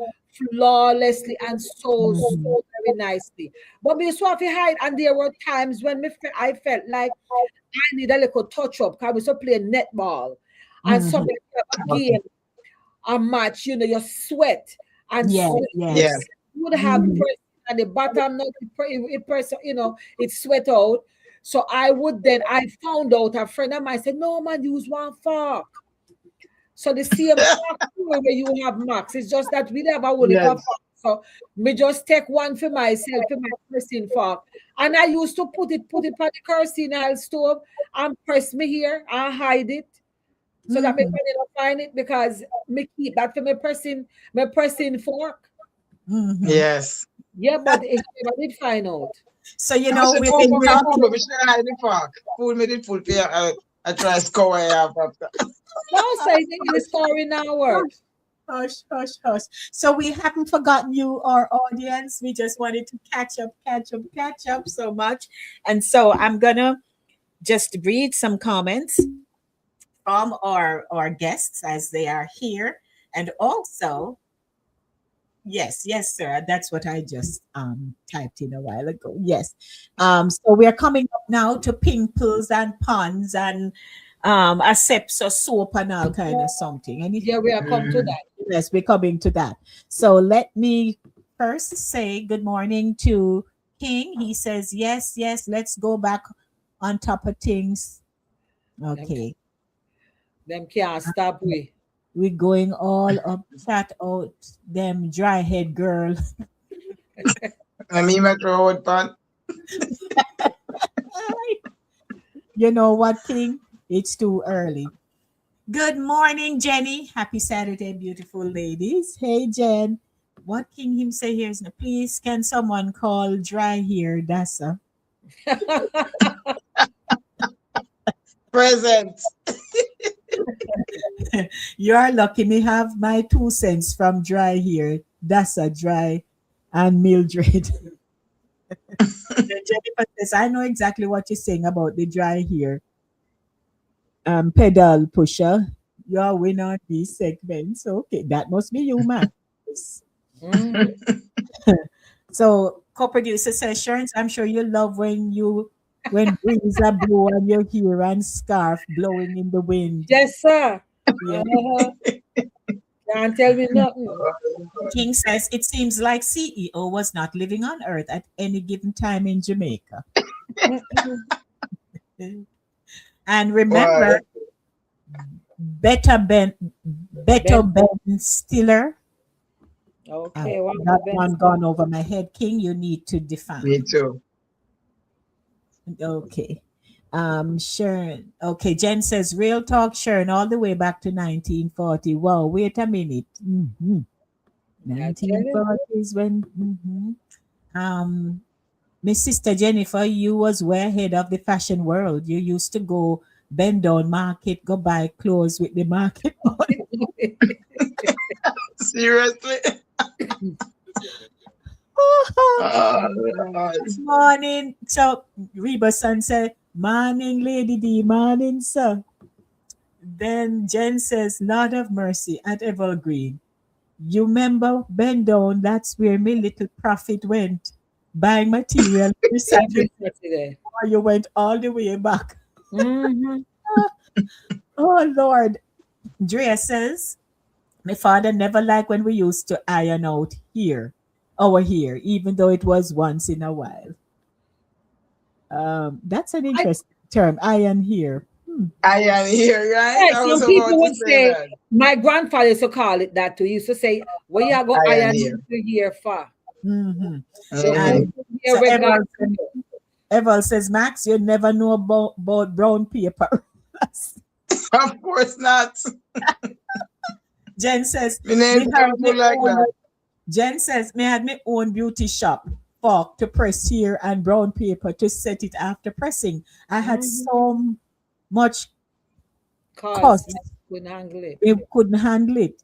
flawlessly and so very nicely. But me so have to hide, and there were times when I felt like I need a little touch up because we still play netball. And somebody have a game, a match, you sweat and Yes, sweat. yes. You would have press at the bottom, not it press, it sweat out. So I found out a friend of mine said, no man, use one fork. So the same fork where you have max. It's just that we never would Yes. have fork. So me just take one for myself, for my pressing fork. And I used to put it on the kerosene oil stove and press me here and hide it. So that me don't find it because me keep that for my pressing fork. Yes. Yeah, but it never did find out. So I we've should been fool me, talking. but we should hide the park. Fool me, the fool me. I try to score after. No, say the story now work. Hush, hush, hush. So we haven't forgotten you, our audience. We just wanted to catch up so much. And so I'm gonna just read some comments from our guests as they are here. And also, yes, sir. That's what I just typed in a while ago. Yes. So we're coming up now to pimples and puns and asepsia soap and all kind of something. Anything? Yeah, we are come to that. Yes, we're coming to that. So let me first say good morning to King. He says, yes, let's go back on top of things. Okay. Them can't stop we. We're going all up, chat out them dry head girl. I mean, my throat pan. You know what, King? It's too early. Good morning, Jenny. Happy Saturday, beautiful ladies. Hey, Jen. What King him say here is, please, can someone call dry hair Dasa? Present. You are lucky me have my 2 cents from dry hair. Dasa, dry, and Mildred. Jennifer says, I know exactly what you're saying about the dry hair. Pedal pusher. You're a winner on these segments. Okay, that must be you, man. So, co-producer says, Sherns, I'm sure you love when breeze are blow on your hair and scarf blowing in the wind. Yes, sir. Yeah. Can't tell me nothing. King says, it seems like CEO was not living on Earth at any given time in Jamaica. And remember, Better Ben Stiller. Okay, That one gone over my head, King. You need to define. Me too. Okay. Sharon. Okay, Jen says real talk, Sharon, all the way back to 1940. Wow, wait a minute. 1940s when Miss Sister Jennifer, you was way ahead of the fashion world. You used to go bend down market, go buy clothes with the market money. Seriously? Oh, Lord. Morning. So Reba son said, morning, Lady D, morning, sir. Then Jen says, Lord of mercy at Evergreen. You remember bend down, that's where my little profit went. Buying material every Every Saturday Saturday. before you went all the way back. Mm-hmm. Oh Lord. Drea says, my father never liked when we used to iron out here, our hair, even though it was once in a while. That's an I, interesting term, iron here. Hmm. I am here, right? yeah, I was some about people to would say say, that. my grandfather used to call it that too. He used to say, "What you go I am iron here. into here for? Mm-hmm. You Mm-hmm. put And it in here so regular." Eval says, Max, you never know about brown paper. Of course not. Jen says, My name me had me simple like own that. Jen says, me had my own beauty shop, fork to press here and brown paper to set it after pressing. I had Mm-hmm. so much Cause cost, you couldn't handle it. we couldn't handle it.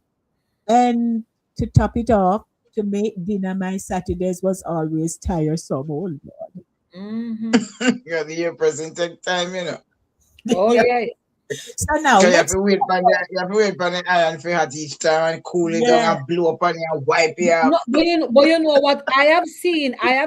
And to top it off, to make dinner my Saturdays was always tiresome. Oh Lord. Mm-hmm. Yeah, the year present take time, you know. Oh Yeah. yeah. So now So you have let's to wait for the iron for hot each time and cool it down yeah. and blow up on you and wipe it No, off. but you know what? I have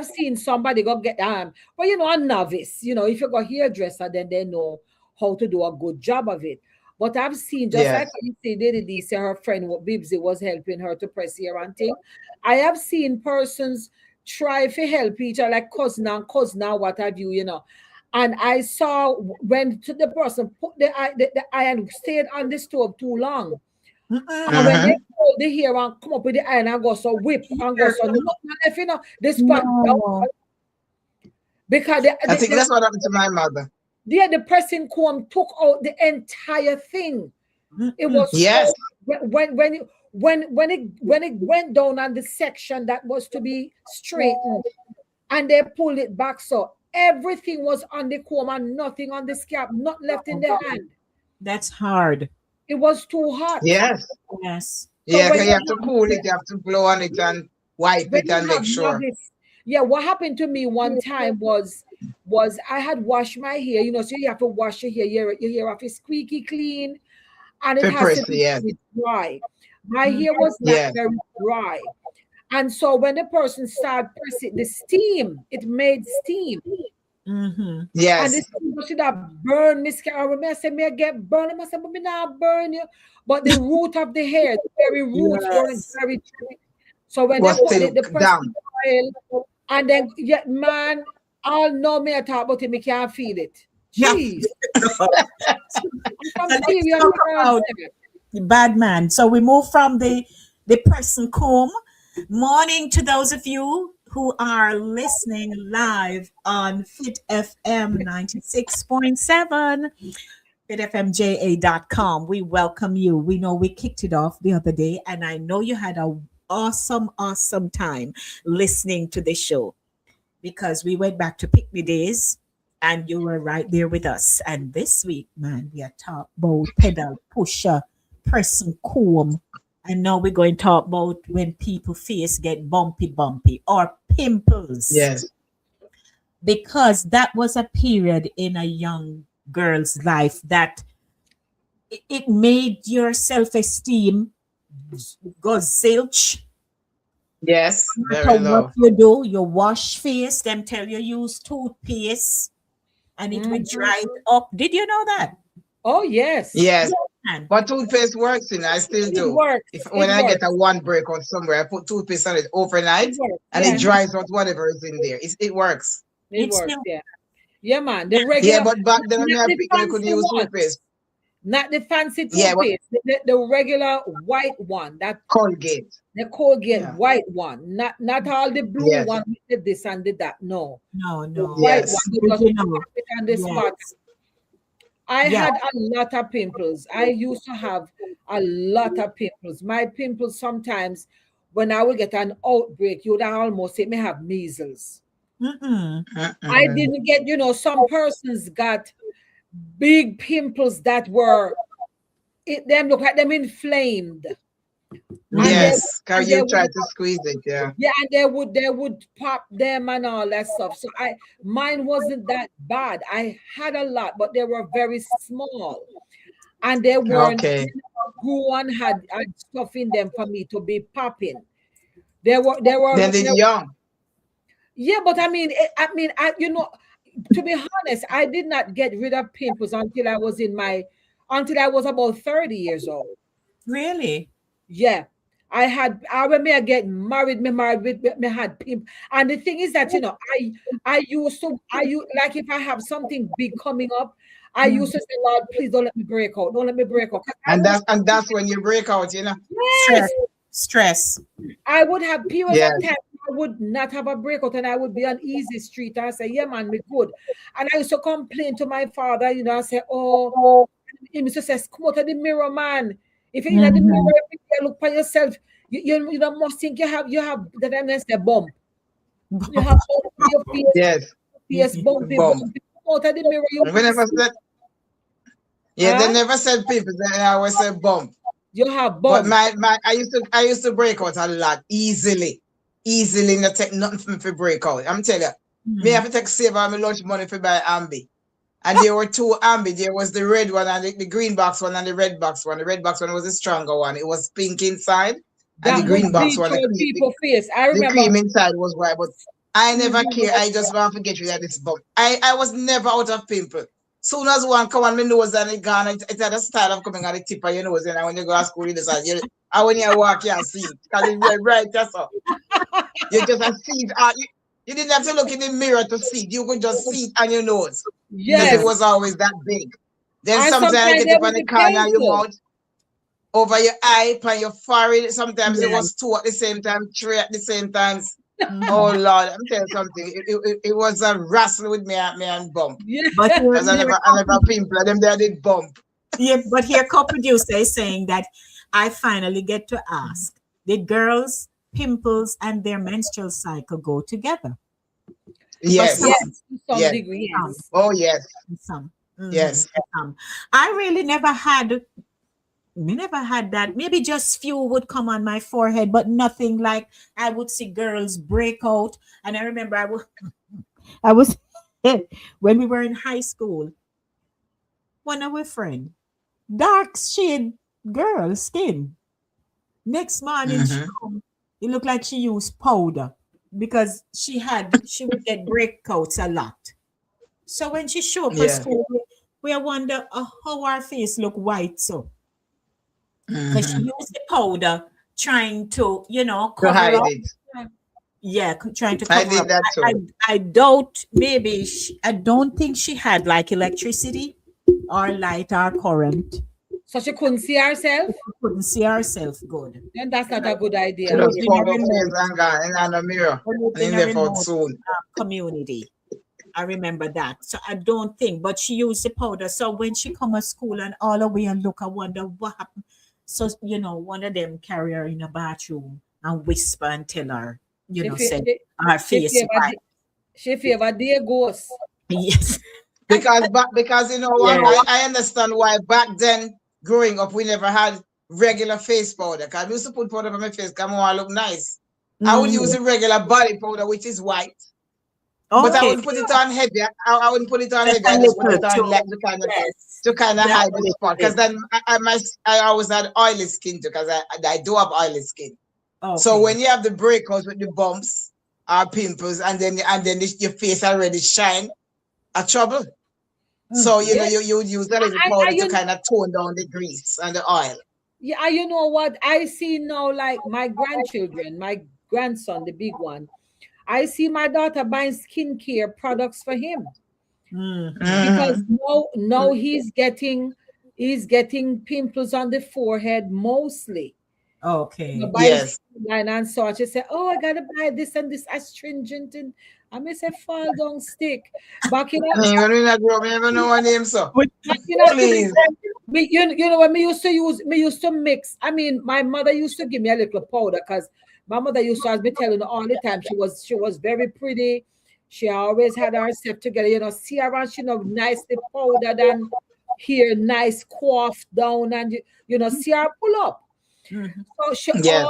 seen somebody go get but you know, a novice, you know, if you go hairdresser, then they know how to do a good job of it. But I've seen, just like Yes. you say, Lady D say her friend Bibsy was helping her to press hair and thing. I have seen persons try to help each other, like cousin and what have you, you know. And I saw when the person put the iron stayed on the stove too long. And Mm-mm. when they Mm-hmm. hold the hair and come up with the iron and go so whip and go Here. so not if you know this part down No. because I think that's what happened to my mother. the pressing comb took out the entire thing. It Mm-mm. was Yes. so when it went down on the section that was to be straightened and they pulled it back so everything was on the comb and nothing on the scalp, not left in the hand. That's hard. It was too hot. Yes. Yes. So Yeah, because you have to cool it, you have to blow on it and wipe when it you and have make sure. novice, yeah, what happened to me one time was I had washed my hair, you know, so you have to wash your hair off is squeaky clean and it For has to press, be yes. very dry. My Mm. hair was not Yes. very dry. And so when the person started pressing the steam, it made steam. Mm-hmm. And the Yes. steam should have burned me scalp. I said, may I get burned? I said, but me not burn you. But the root of the hair, the very roots weren't Yes. very. So when they Was put still the pressing down. oil, and then yeah, man, all know me I talk about it, me can't feel it. Yeah. Jeez, I'm So let's serious. talk about the bad man. So we move from the person comb. Morning to those of you who are listening live on Fit FM 96.7, fitfmja.com. We welcome you. We know we kicked it off the other day, and I know you had a awesome time listening to the show because we went back to picnic days and you were right there with us. And this week, man, we are talk about pedal, pusher, person comb. And now we're going to talk about when people face get bumpy or pimples. Yes. Because that was a period in a young girl's life that it made your self-esteem go zilch. Yes. No Very matter what low. you do, you wash face, them tell you use toothpaste and it will Mhm. dry it up. Did you know that? Oh yes, Yes. Man, But toothpaste works, you know, I still it do. works. If when It I get works. a one break out somewhere, I put toothpaste on it It overnight works. and it Yeah, dries out whatever is in there. It works. it it works. still Yeah, yeah, man. The Yeah, regular, but back then when not I the pick, I couldn't fancy use ones. toothpaste. Not the fancy Yeah, but toothpaste, the regular white one, that Colgate. the Colgate Yeah. white one, not all the blue Yes. one with the this and the that. No, the no. white one. Yes. You just Original. tap it on the spot. Yes. I Yeah. had a lot of pimples. I used to have a lot of pimples. My pimples sometimes, when I would get an outbreak, you would almost say me have measles. Mm-mm. I didn't get, some persons got big pimples that were, them look like them inflamed. And they, Yes, and because they you would try to squeeze it, yeah. Yeah, and they would pop them and all that stuff. So mine wasn't that bad. I had a lot, but they were very small, and they weren't Okay. grew and had stuff in them for me to be popping. They were Then the young. yeah, but I mean, to be honest, I did not get rid of pimples until I was about 30 years old. Really? Yeah. When me I get married, me married with me had pimp. And the thing is that I used like if I have something big coming up, I Mm. used to say, Lord, please don't let me break out. Don't let me break out. 'Cause And that's when you break out, yes, Stress. Stress. I would have periods of Yes. time I would not have a breakout and I would be on easy street and I say, yeah, man, me good. And I used to complain to my father, I say, oh, he used to say, come out of the mirror, man. If you're in the mirror, Mhm. every day, look for yourself. You don't must think you have that I mean, the bump. You have your Yes. face The bumpy, bump. bumpy. Come out of the mirror, you We never said, yeah, they huh? never said people, they always said bump. You have But bump. I used to break out a lot easily. Easily, not take nothing for me to break out. I'm telling you, me Mhm. have to take save all my lunch money for buy Ambi. And there were two Ambi. There was the red one and the green box one and the red box one. The red box one was the stronger one. It was pink inside. And the That would green box bleach one, out people face. I the remember. cream inside was white. But I never Mhm. care. I just want to get rid of this bump. I was never out of pimple. Soon as one come on my nose and it gone, it had a style of coming on the tip of your nose. And when you go to school, you decide, and when you walk, you see it. Because it's right, that's all. You just see it. You didn't have to look in the mirror to see it. You could just see it on your nose. Because it Yes. was always that big. Then And sometimes you sometimes get they it on would the be corner of your painful. mouth, over your eye, on your forehead. Sometimes it Yeah. was two at the same time, three at the same time. Oh Mhm. Lord, I'm telling you something. It was a wrestle with me and bump. Yeah. But here, Because I never pimple. Them there did bump. yeah, but here co-producer is saying that I finally get to ask, did girls' pimples and their menstrual cycle go together? For Yes. Yes, some, to some Yes. degree, some, yes. Oh yes. some. Yes. Some. I really never had, we never had that. Maybe just few would come on my forehead, but nothing like I would see girls break out. And I remember I was when we were in high school, one of our friend, dark shade girl skin. Next morning she Mm-hmm. come, it looked like she used powder because she would get breakouts a lot. So when she show up at Yeah. school, we wonder how her face look white so. Because she Mm-hmm. used the powder trying to, To cover hide up. it. Yeah, trying to I cover did up. that I, too. I doubt maybe I don't think she had like electricity or light or current. So she couldn't see herself? She couldn't see herself good. Then that's not a good She idea. We live just in a cover face remote, and gone in on the mirror. we live And in in a left out remote soon. community. I remember that. So I don't think, but she used the powder. So when she come to school and all the way and look, I wonder what happened. So, one of them carry her in a bathroom and whisper and tell her, She fe- said she, her she face favored white. she favored dear ghosts. Yes. Because you know what, Yeah. I understand why back then growing up we never had regular face powder. Because I used to put powder on my face because I want to look nice. I would use Mhm. a regular body powder which is white. But I Okay. wouldn't put it on heavy. I wouldn't put it on Just heavy. a I just put little it on too. light Yes. to kind of Just hide a the little spot. Because bit. then I always had oily skin too. Because I do have oily skin. So Okay. when you have the breakouts with the bumps or pimples, and then your face already shine, a trouble. So Mhm. Yeah. you would use a little I powder to you kind of tone down the grease and the oil. Yeah, you know what? I see now, like my grandchildren, my grandson, the big one. I see my daughter buying skincare products for him Mhm. because Mm-hmm. now he's getting pimples on the forehead mostly. Okay. Buying Yes. skin line and so on. She said, "Oh, I gotta buy this and this astringent." And I may say, "Fall down, stick." Back in up, When we not grow up, we never know her name, so But back in up to the please. time. You know when me used to mix. I mean, my mother used to give me a little powder because my mother used to, as me telling her all the time, she was very pretty. She always had herself together, see her and she nicely powdered and hair nice coiffed down and see her pull up. So she Yes.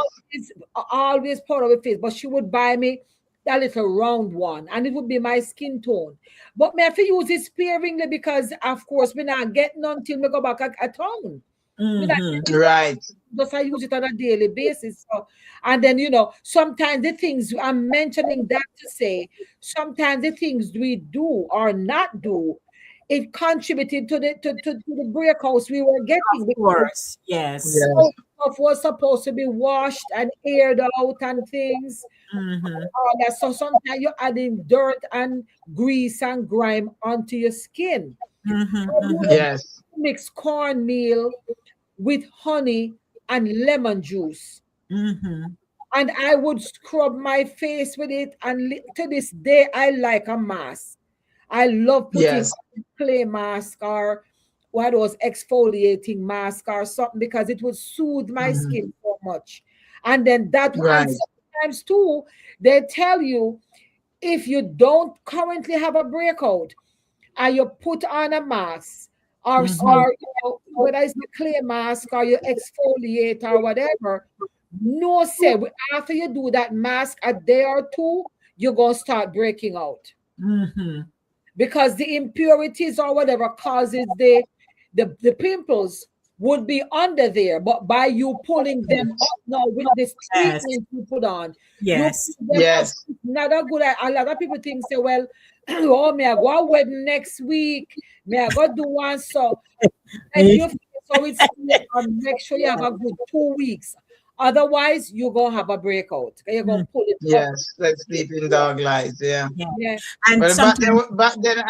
always powder her face, but she would buy me that little round one and it would be my skin tone. But me have to use it sparingly because of course me not get none till me go back at town. Me not get it Right. just I use it on a daily basis. So, and then sometimes the things I'm mentioning that to say, sometimes the things we do or not do, it contributed to the breakouts we were getting Of because course. Yes. Yes. stuff was supposed to be washed and aired out and things. All that. So sometimes you're adding dirt and grease and grime onto your skin. Yes. Mix cornmeal with honey and lemon juice. And I would scrub my face with it. And to this day, I like a mask. I love putting Yes. clay mask or what was exfoliating mask or something because it would soothe my skin so much. And then and Right. sometimes too, they tell you if you don't currently have a breakout and you put on a mask or whether it's the clay mask or you exfoliate or whatever, no say after you do that mask a day or two, you're gonna start breaking out because the impurities or whatever causes the pimples would be under there, but by you pulling them up now with this Yes. treatment you put on, Yes. you pull them up. Yes. Not a good. A lot of people think say, well, oh, may I go a wedding next week? May I go do one so? And you so it's make sure you have a good 2 weeks. Otherwise, you're gonna have a breakout. You're gonna pull it up. Yes. Let's sleep in dog lights. Yeah. Yeah. And But sometimes back then,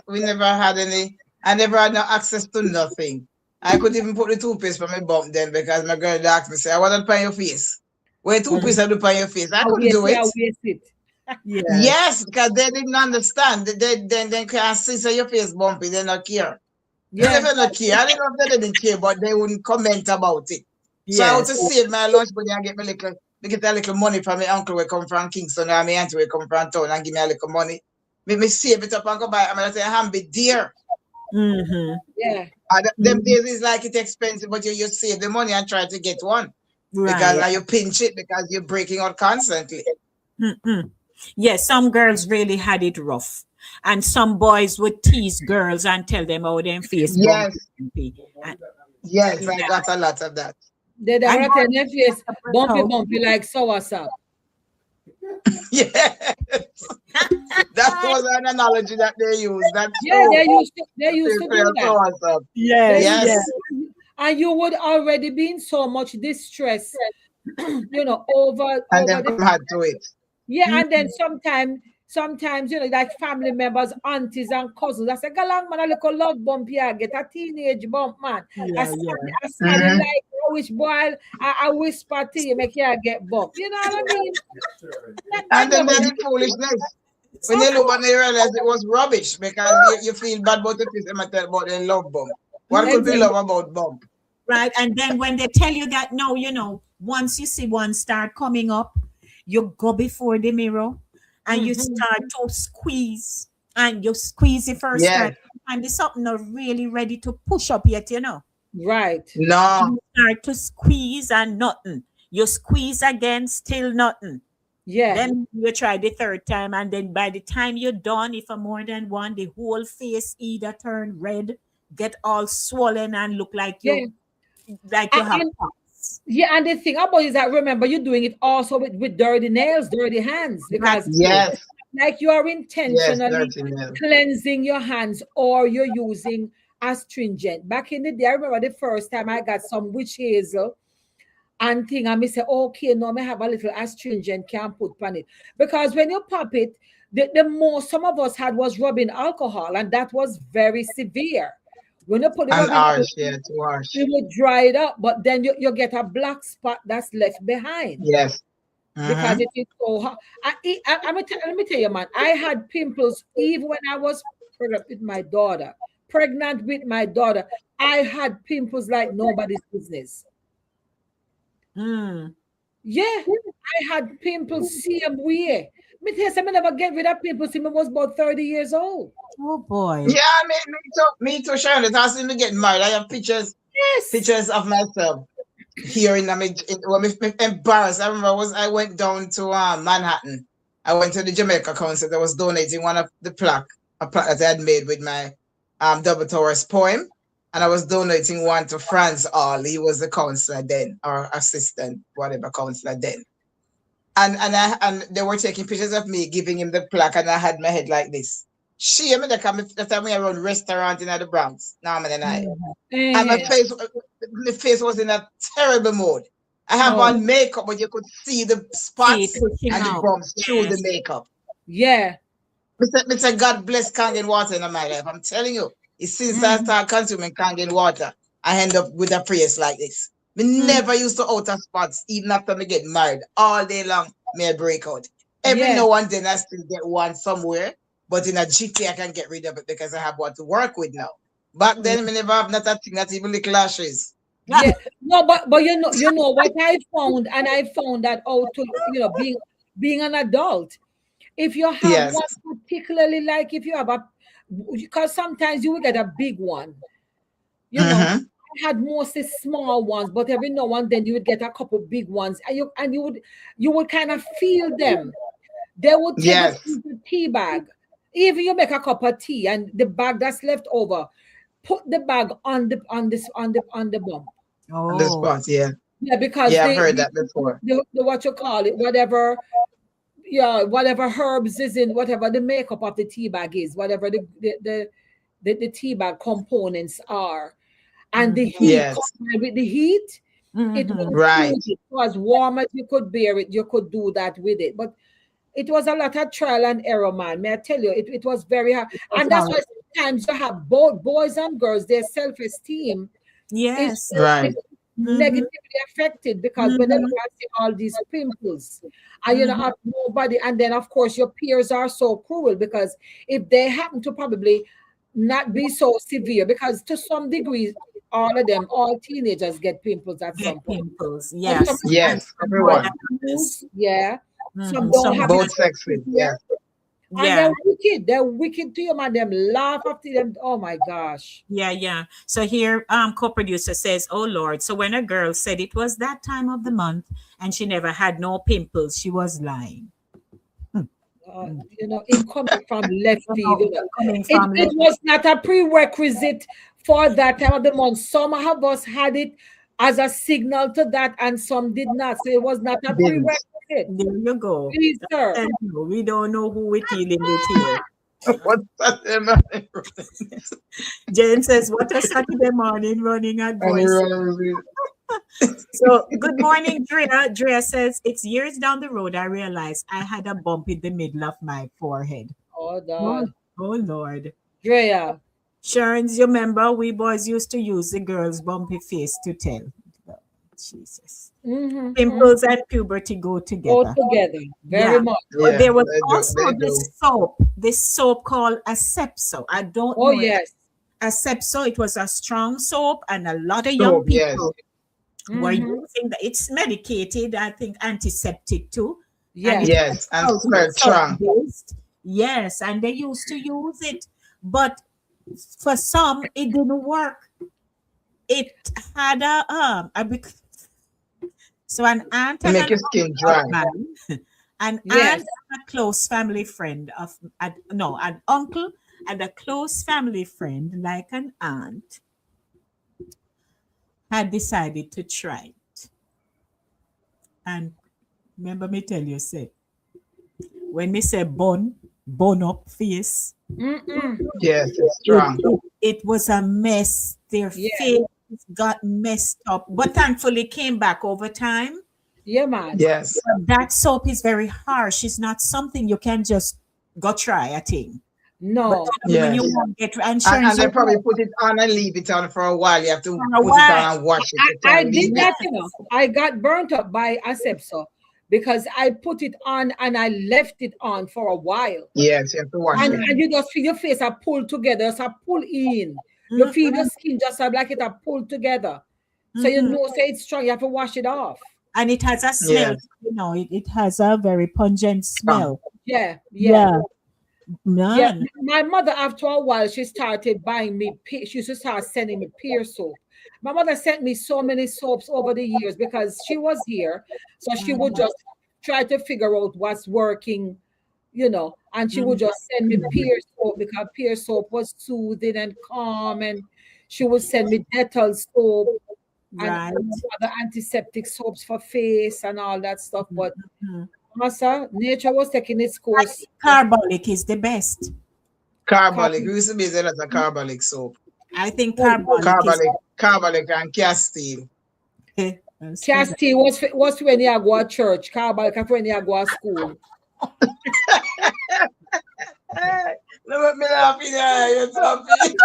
we never had any. I never had no access to nothing. I could even put the toothpaste for my bum then because my girl asked me, say, I want to put your face. Where toothpaste I do on your face? I couldn't do it. I waste it. yes. Yes, because they didn't understand. They can't see so your face bumpy. They not care. They Yeah. never not care. I don't know if they didn't care, but they wouldn't comment about it. So I had to Yes. save my lunch money and get a little money from my uncle who come from Kingston or my auntie who come from town and give me a little money. Make me save it up and go buy. I'm gonna say I'm be dear. Yeah. Them days is like it's expensive, but you save the money and try to get one. Because now Right. you pinch it because you're breaking out constantly. Yes, some girls really had it rough. And some boys would tease girls and tell them how their face Yes. bumpy. And- Yes, I got a lot of that. They And were telling their face bumpy No. bumpy like soursop. Yes. That was an analogy that they use. That's Yeah, true. they used to do that. Awesome. Yes. Yes. Yes. And you would already be in so much distress, over And then the come hard to it. yeah, and then sometimes like family members, aunties and cousins. I say, galang man, a little love bump here, get a teenage bump, man. Yeah, I stand Mhm. like I wish boy, I whisper to you, make you get bump. You know what I mean? And then they did foolishness. When you look and you realize it was rubbish because you feel bad about the piece and tell about the love bump. What could be love about bump? Right. And then when they tell you that, no, once you see one start coming up, you go before the mirror and you start to squeeze and you squeeze it first Yes. time. And there's something not really ready to push up yet, Right. No. You start to squeeze and nothing. You squeeze again, still nothing. Yeah. Then you try the third time, and then by the time you're done, if more than one, the whole face either turn red, get all swollen, and look like you have And- pox. Yeah, and the thing about it is that remember you're doing it also with dirty nails, dirty hands, because Yes. like you are Yes. intentionally Dirty nails. cleansing your hands or you're using astringent. Back in the day, I remember the first time I got some witch hazel and thing, and me say, okay, no, me have a little astringent can put on it. Because when you pop it, the most some of us had was rubbing alcohol, and that was very severe. When you put it And rubbing harsh, yeah, too harsh. it would dry it up, but then you get a black spot that's left behind Yes. because it is so hot. Let me tell you, man, I had pimples even when I was pregnant with my daughter. I had pimples like nobody's business. Yeah, I had pimples same way. Me tell you, I never get rid of pimples since I was about 30 years old. Oh boy. Yeah, me too, Sharon. It has to get married. I have Yes. pictures of myself here in when me embarrassed. I remember I went down to Manhattan. I went to the Jamaica Council that was donating one of the a plaque that I had made with my Double Towers poem. And I was donating one to Franz All. He was the counselor then, or assistant, whatever counselor then. And they were taking pictures of me, giving him the plaque, and I had my head like this. She, I mean, that time we were on restaurant in the Bronx, Norman and I. And my face was in a terrible mood. I have on makeup, but you could see the spots and the bumps through the makeup. Yeah. Mr. God bless Kangen water in my life. I'm telling you, it's since I started consuming Kangen water, I end up with a face like this. Me never used to outer spots, even after me get married. All day long, me break out. Every now and then I still get one somewhere, but in a jiffy I can get rid of it because I have one to work with now. Back then, me never have not a thing, not even the lashes. Yeah, no, but you know what I found, and I found that out to being an adult. If you have one particularly, like if you have because sometimes you will get a big one. You know, I had mostly small ones, but every now and then you would get a couple big ones, and you would kind of feel them. They would take the tea bag. Even you make a cup of tea and the bag that's left over, put the bag on the bump. On the spot, yeah. Yeah, because I've heard that before. The what you call it, whatever herbs is in, whatever the makeup of the tea bag is, whatever the tea bag components are, and the heat with the heat, it was as warm as you could bear it. You could do that with it, but it was a lot of trial and error, man. May I tell you, it was very hard, and that's why sometimes you have both boys and girls, their self-esteem is negatively affected because when they look at all these pimples and you don't have nobody, and then of course your peers are so cruel because if they happen to probably not be so severe, because to some degree all teenagers get pimples at some point. Pimples, yes, everyone. Some don't have both sexes, and they're wicked to you, man. Them laugh after them. Oh my gosh. Yeah. So here, co-producer says, "Oh Lord." So when a girl said it was that time of the month and she never had no pimples, she was lying. It coming from left field. It was not a prerequisite for that time of the month. Some of us had it as a signal to that, and some did not. So it was not a prerequisite. There you go. Please, sir. We don't know who we're dealing with here. What's Saturday? Jane says, "What a Saturday morning running at voice." So, good morning, Drea. Drea says, "It's years down the road I realized I had a bump in the middle of my forehead." Oh, God. Oh Lord. Drea. Sharon's, you remember we boys used to use the girl's bumpy face to tell. Jesus. Pimples and puberty go together. Very much. But there was also this soap called Asepso. I don't know. Oh, yes. Asepso, it was a strong soap, and a lot of young people were using that. It's medicated, I think, antiseptic too. Yes, and smell strong. Yes, and they used to use it. But for some, it didn't work. It had so an aunt and make your skin dry. An aunt and a close family friend an uncle and a close family friend, like an aunt, had decided to try it. And remember me tell you, say, when me say bun up face. Yes, it's strong. It was a mess. Their face got messed up, but thankfully came back over time. Yeah, man. Yes. That soap is very harsh. It's not something you can just go try a thing. No. When you won't get and they probably put it on and leave it on for a while. You have to put it on and wash it. I did that, I got burnt up by Asepso because I put it on and I left it on for a while. Yes, you have to wash it. And you just feel your face are pulled together, so pull in. You feel your skin just like it are pulled together. So you know, say it's strong, you have to wash it off. And it has a smell, it has a very pungent smell. Yeah. Yeah. Yeah, Man. my mother, after a while, she started buying me. She used to start sending me pear soap. My mother sent me so many soaps over the years because she was here, so she would just try to figure out what's working, and she would just send me pear soap because pear soap was soothing and calm, and she would send me Dettol soap and Right. other antiseptic soaps for face and all that stuff. But Mhm. Massa, nature was taking its course. Carbolic is the best. Carbolic. We used to be a lot of carbolic soap. I think Oh, carbolic is Carbolic and Castile. That's good. Castile was when you go to church, Carbal when you go to school. Hey, no make me laugh in here, you happy.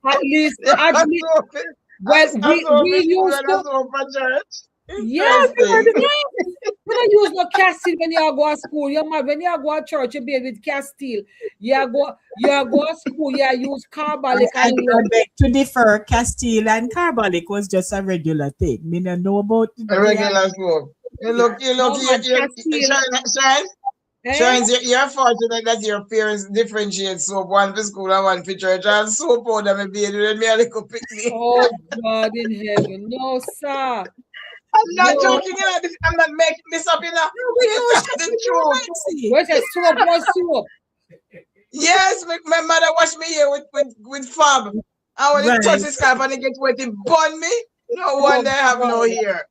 At least, I well, we school used and I to, saw for church. yes, Interesting. we don't use no Castile when you go to school. You man, when you go to church, you be with Castile. You go to school, you use Carbolic I and love. beg to differ. Castile and carbolic was just a regular thing. Me don't know about A regular soap. You look, No man, Castile. Eh? You're fortunate that your parents differentiate soap, one for school and one for church. And soap powder me baby with me a little picnic. Oh God in heaven, no sir, I'm not no. joking, I'm not making this up, you know. we This know is the truth. Maxie. Where's the soap? What soap? Yes, my mother washed me here with fob. And when it touch Right. the scalp and it gets wet, it burn me. No Oh wonder I have no God, hair.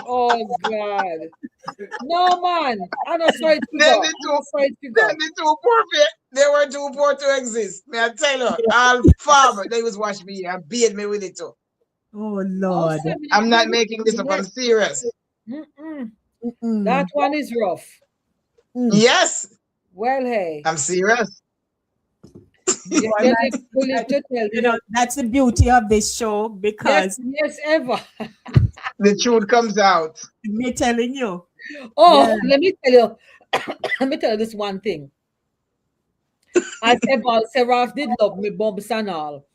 oh God. No man, I'm not sorry to Then go. the I'm two, not sorry to then go. the two poor they were too poor to exist. May I tell you, all fob, they was wash me here and bathe me with it too. Oh Oh, Lord. I'm not making this up, I'm serious. Mm-mm. That Mm-mm. one is rough. Yes, Well, hey, I'm serious. you Well, live, that's, you live to tell you me. know, that's the beauty of this show Yes, because yes, ever. The truth comes out. me telling you. Oh, Yeah. let me tell you, let me tell you this one thing. As ever, Seraph did love me, bumps and all.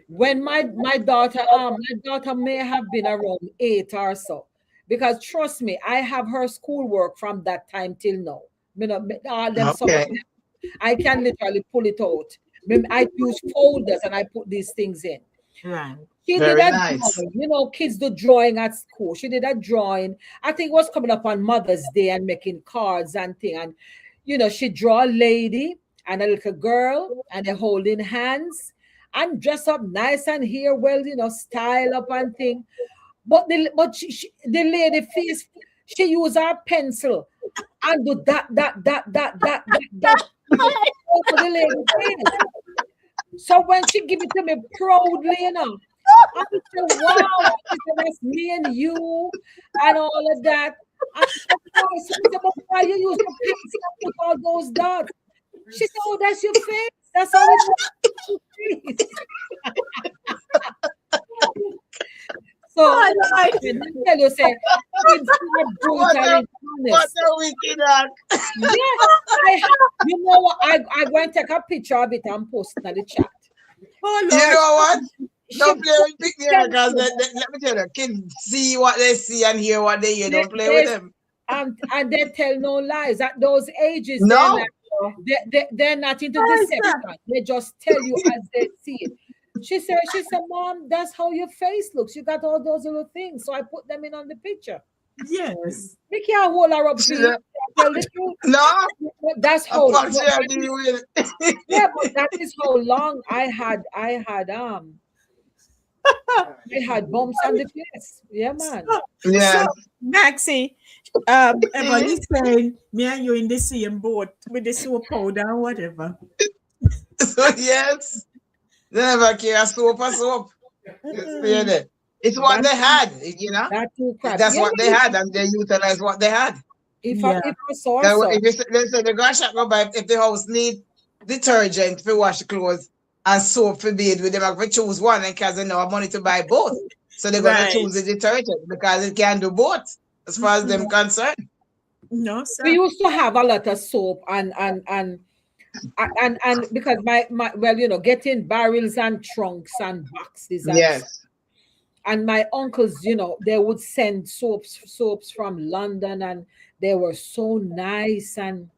When my daughter may have been around 8 or so, because trust me, I have her schoolwork from that time till now. All them some of Okay. them, I can literally pull it out. I use folders and I put these things in. Right. She did Very a nice. drawing, kids do drawing at school. She did a drawing. I think it was coming up on Mother's Day and making cards and thing. And she draw a lady and a little girl and they're holding hands and dress up nice and hair well, style up and thing. But the lady face, she use her pencil and do that for the lady face. So when she give it to me proudly, I said, wow, she said, that's me and you and all of that. I said, "Why?" She said, "But why you use the pencil and put all those dots?" She said, "Oh, that's your face. That's how it looks." So Oh, Lord. let me tell you, say, kids are What brutally what honest. a wicked act. Yeah, you know what? I go and take a picture of it and post it in the chat. Oh You Lord. know what? She Don't play with picnic because pencil. let me tell you, kids see what they see and hear what they hear. They, Don't play with they, them. and they tell no lies. At those ages, No. they're not into Yes, deception. sir. They just tell you as they see it. She said, Mom, that's how your face looks. You got all those little things. So I put them in on the picture. Yes. We can't hold her up for you. Tell the truth. No. That's A how punctuality will. yeah, but that is how long I had bumps on the face. Yeah, man. Yes. So, Maxie, everybody's saying me and you in the same boat with the soap powder or whatever. So yes. They never care soap or soap. It's what they had, That too crap. That's Yeah, what they had, and they utilized what they had. if Yeah. I saw Now, so. if they say the girl shop go buy if the house need detergent for wash clothes and soap for bathe with them, I have to choose one and because they know have money to buy both. So they're gonna Right. choose the detergent because it can do both as far as them concerned. No, We sir. used to have a lot of soap and because my getting barrels and trunks and boxes Yes. and my uncles, they would send soaps from London and they were so nice and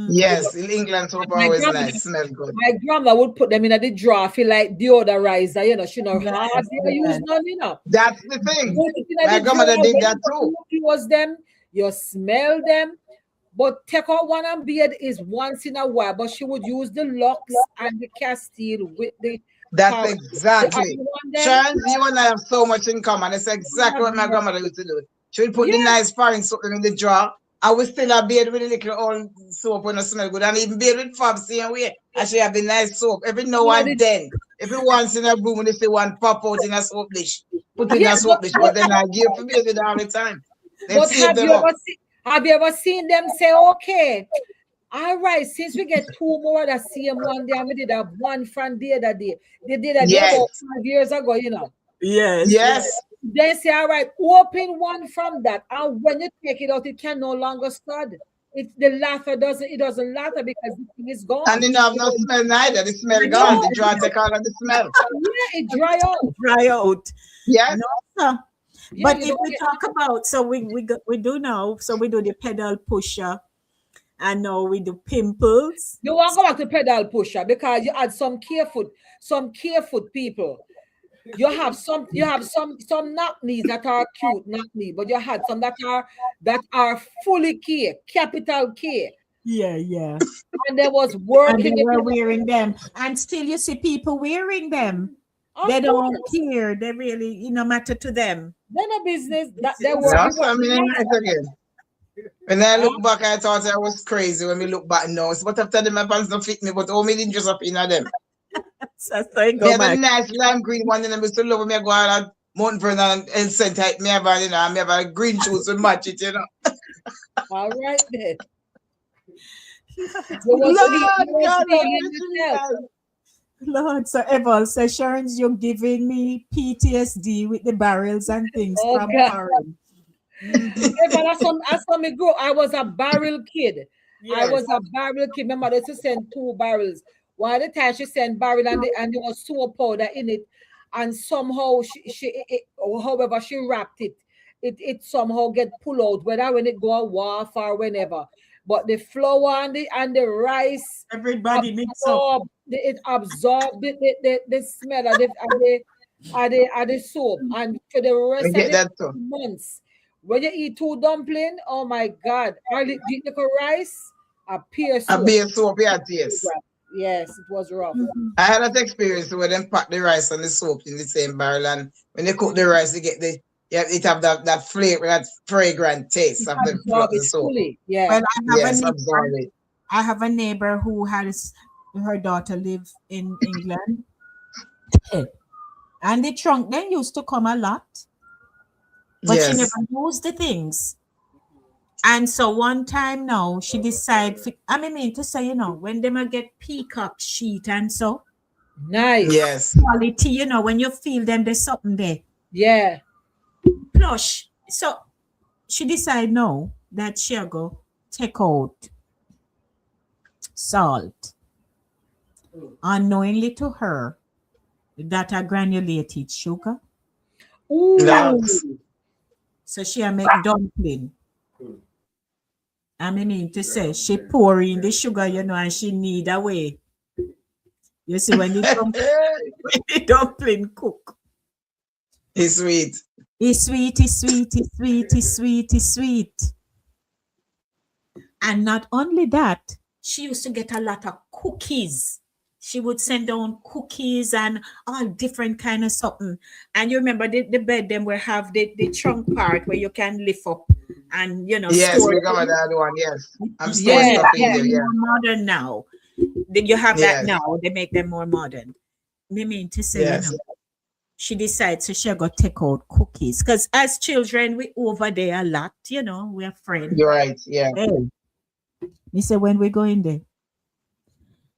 Yes, in England soap are My always grandma, nice, smell good. my grandma would put them in the drawer, feel like deodorizer, she know Yes, hardly use yes. none. That's the thing. Put it in My the grandmother drawer, did when that you too. close them, you smell them. But take out one and beard is once in a while, but she would use the locks and the castile with the That's car. The other exactly. one then, Sharon, you and I have so much in common. It's exactly what my grandmother used to do. She would put the yeah, nice foreign soap in the drawer. I would still have beard with a little old soap when it smell good. And even beard with fob same way. And she have the nice soap. Every now yeah, and then, every once in a room, when they say one pop out in a soap dish, put in yeah, a soap dish. But then I give for beard with all the time. Them but save them up. have you ever seen them say, okay, all right, since we get two more of the same one day, and we did have one from the other day. They did a day Yes. about 5 years ago. Yes. Yes. They say, all right, open one from that. And when you take it out, it can no longer stud. The laughter doesn't laughter because the thing is gone. And you don't have no smell neither. The smell No. gone. The drawer take all of the smell. Yeah, it dry out. Dry out. Yes. No, sir. Yeah, But you if don't we get- talk about, so we do now, so we do the pedal pusher, and now we do pimples. You want to go back to pedal pusher because you had some careful people. You have some knock knees that are cute, knock knee, but you had some that are fully care, capital care. Yeah. And there was And working. they were wearing them, and still you see people wearing them. Of They don't course. care. They really, matter to them. They're no business. That they No, work. so I mean, it's again. When I look back, I thought I was crazy. When we look back now, but after them, my pants don't fit me, but all me didn't just up in them. So I Me go have a back. nice lime green one, and I still love me go out at Mount Vernon and St. Me have me have a green shoes to match it, All right then. Lord, so Eval says, Sharon's, you're giving me PTSD with the barrels and things Oh, from God. foreign. Hey, but that's how me grow. I was a barrel kid. I was a barrel kid. My mother used to send 2 barrels. One at a time she sent barrel and there was soap powder in it. And somehow however she wrapped it, it somehow get pulled out, whether when it go a waff or whenever. But the flour and the rice Everybody mix up. it absorbed the smell of the soap. And for the rest I of get the that too. months, when you eat 2 dumpling, oh my God, eat the rice, a pear A soap. beer soap, yeah, yes. Yes, it was rough. I had that experience where them pack the rice and the soap in the same barrel, and when they cook the rice, they get it have that flavor, that fragrant taste of Absorb the it soap. fully. Yeah. Well, Yes, absorb it. I have a neighbor who has her daughter live in England. And the trunk then used to come a lot, but she Yes. never used the things. And so one time now she decided, I mean to say, when them a get peacock sheet and so Nice. Yes. quality, when you feel them, there's something there. Yeah. Plush. So she decided now that she'll go take out salt. Unknowingly to her, that are granulated sugar. Ooh. Yes. So she make dumpling. I mean to say she pour in the sugar, and she need a way. You see when the dumpling cook. It's sweet. It's sweet, it's sweet, it's sweet, it's sweet, it's sweet. And not only that, she used to get a lot of cookies. She would send down cookies and all different kind of something. And you remember the bed them will have the trunk part where you can lift up and Yes, store we it. got that one. Yes, I'm storing Yeah, stuff in yeah. there. Yeah. More modern now. You have that Yes. now. They make them more modern. I mean to say, Yes. she decides so she'll go take out cookies. Because as children, we over there a lot, we're friends. You're right. Yeah. Hey. Me say when we go in there,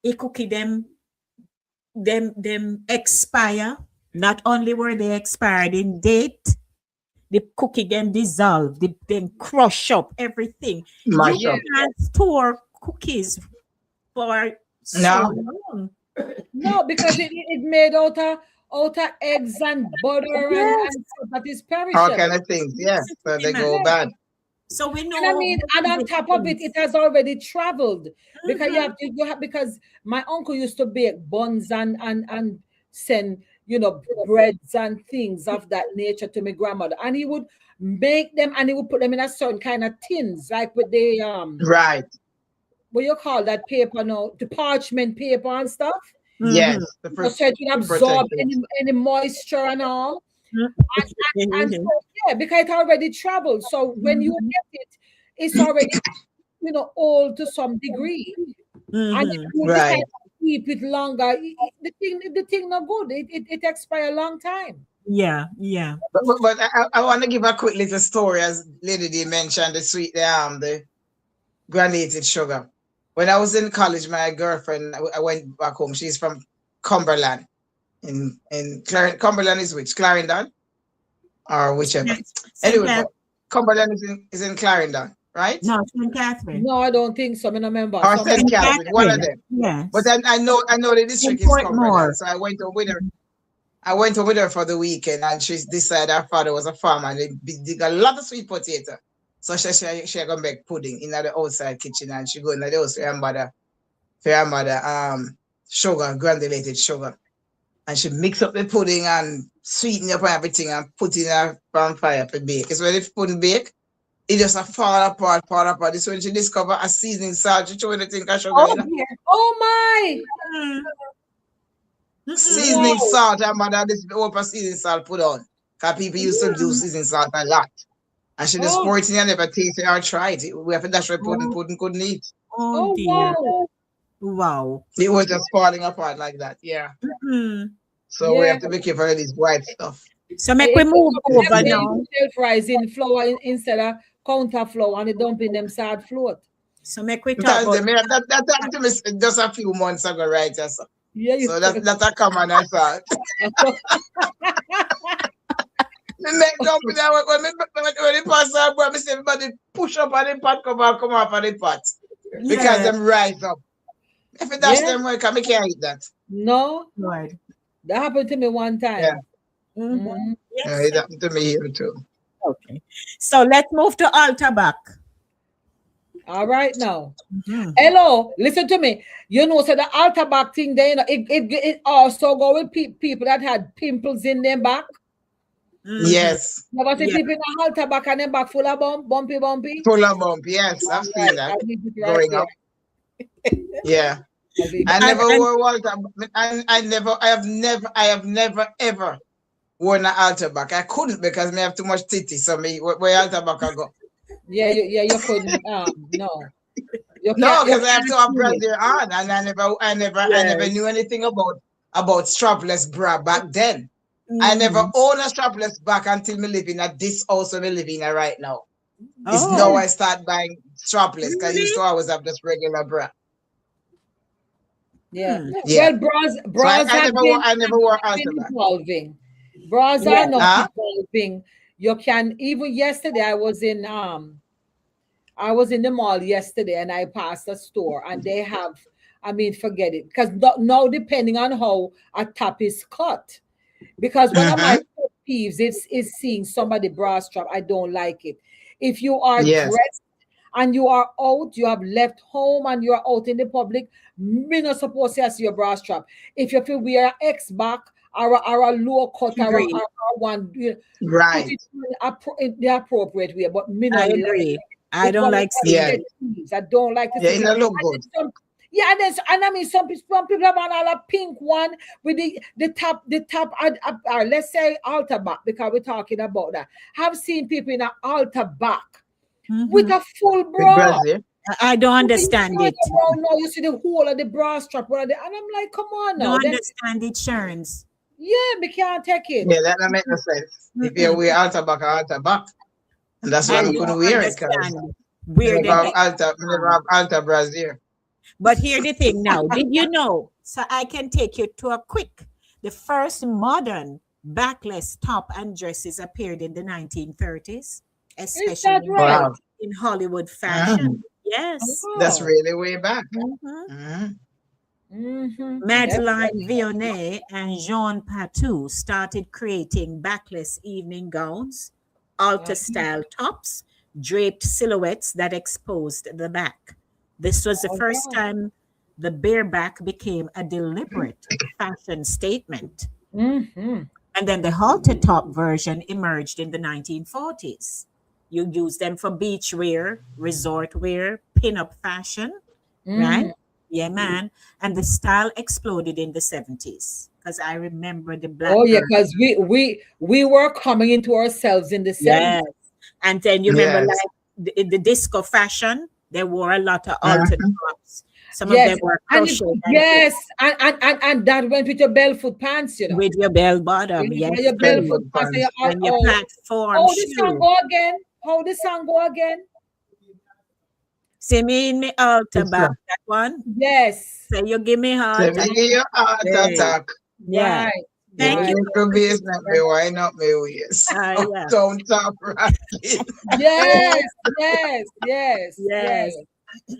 a cookie them expire. Not only were they expired in date, the cookie them dissolve, them crush up everything. Mash You up. can't store cookies for so No. long. No, because it made out of eggs and butter and stuff that is All perishable. kind of things. Yes. So they go bad. So we And I know. mean, and on top of it, it has already traveled because you have because my uncle used to bake buns and send breads and things of that nature to my grandmother, and he would make them and he would put them in a certain kind of tins, like with the Right. what you call that paper now, the parchment paper and stuff. Yes. So it can To absorb protect it. any moisture and all. And so, Mhm. yeah, because it already traveled. So when you get it, it's already, old to some degree. And if Mhm. you decide Right. to keep it longer, the thing not good. It expire a long time. Yeah, yeah. But I want to give a quick little story, as Lady D mentioned, the granulated sugar. When I was in college, my girlfriend, I went back home. She's from Cumberland. Cumberland is which? Clarendon? Or whichever. St. Anyway, Cath. but Cumberland is in Clarendon, right? No, St. Catherine. No, I don't think so. I mean, remember. Or Somebody, St. St. Catherine, one of Catherine. them. But Yes. I know the In district is Portmore. Cumberland. So I went over with her. I went over there for the weekend, and she decided her father was a farmer and they dig a lot of sweet potato. So she gonna make pudding in the outside kitchen, and she go in the house for her mother sugar, granulated sugar. And she mix up the pudding and sweeten up everything and put in a pan fire to bake. It's when the pudding bake, it just a fall apart. This when she discover a seasoning salt. She throw anything of sugar, Oh dear. oh my, Mm. Seasoning wow, salt, her mother this open seasoning salt put on. Because people used to do seasoning salt a lot. And she just oh, pour it in and never taste it or try it. We have to dash away Oh, pudding couldn't eat. oh oh dear. wow, Wow. It was just falling apart like that. Yeah. Mhm. So we yeah. have to be careful of this white stuff. So make we move over They now. shelf rising flour instead of counter flour and they dumping them sad float. So make we talk That's about that happened to me just a few months ago, right? So, Yeah, so that's a common assault. Me make dumping that when the pass out, boy, me say everybody push up on the pot cover and come off of the pot. Because yeah, them rise up. If it dash Yeah. them work, I can't eat that. No, Lord. that happened to me one time. Yeah. Mhm. Mhm. Yeah, Yes. it happened to me here too. Okay. So let's move to Alta Back. All right now. Mhm. Hello, listen to me. So the Alta Back thing there, it also go with people that had pimples in their back. Mhm. Yes. Never see Yeah. people in a Alta Back and their back full of bumpy. Full of bump. Yes, I've Right, seen that I leave it right growing there. up. Yeah. I leave it. I never And wore Walter. I have never ever worn an altar back. I couldn't because me have too much titty. So me where altar back I go. Yeah, you couldn't. No, you No, can't. You because I have to have can't do it. brassiere on, and I never yes. knew anything about strapless bra back then. I never Mhm. owned a strapless back until me living at this house we live in right now. It's Oh, now I start buying strapless because I used really? to always have just regular bra. Yeah. Hmm. Yeah. Well, bras So bras I have never been wore have altar been back. evolving. Bras Yeah. are now Huh? evolving. You can even yesterday I was in the mall yesterday and I passed a store and they have, I mean, forget it. Because now depending on how a top is cut. Because one of my Mm-hmm. pet peeves is seeing somebody bra strap. I don't like it. If you are Yes. dressed and you are out, you have left home and you are out in the public, me not supposed to see your bra strap. If you feel wear a X back or a low cut or Agree. a one, put Right. it in the appropriate way. But me I not like agree. I it don't one of like my seeing Yeah. pet it. peeves. I don't like to Yeah, see it it. don't look And good. then yeah, and I mean some people have on all a pink one with the top let's say altar back because we're talking about that. Have seen people in an altar back with Mhm. a full With bra. brassiere. I don't You understand turn it. around now, you see the whole of the bra strap right there, and I'm like, come on now. Don't Then understand it, Sharons. yeah, we can't take it. Yeah, that don't make no sense. If you Mm-mm. wear altar back or altar back. And that's why I I don't couldn't wear it because understand I where they never have get altar, it from. brassiere. But here the thing now. Did you know? So I can take you to a quick. The first modern backless top and dresses appeared in the 1930s, Is that especially right? Wow. in Hollywood Mhm. fashion. Yes. That's Oh. really way back. Mhm. Mhm. Mm-hmm. Madeleine Vionnet and Jean Patou started creating backless evening gowns, altar style tops, draped silhouettes that exposed the back. This was the All first right. time the bareback became a deliberate fashion statement. Mm-hmm. And then the halter top version emerged in the 1940s. You use them for beach wear, resort wear, pin-up fashion, right? Mm. Yeah, man. And the style exploded in the 70s because I remember the Oh black yeah, girl. because we were coming into ourselves in the Yes. 70s. And then you remember Yes. like the disco fashion, they wore a lot of altered Mhm. tops. Some of Yes, them were and it, crochet ankle yes, and that went with your barefoot pants, you know. with your bell You bottom. know, Yes, your barefoot Barefoot please. pants and your pants. all. And your Oh, platform oh, the song shoe. go again. How the song go again? See me in me Alta It's Backs, that one. Yes. Say you give me Say heart me give you heart attack. attack. Yeah. Right. Give Thank me you, Right. little my bass, make me sister. wind up my waist. Yeah. Uptown top rocking. Yes. Yes. Yes. Yes. Yes.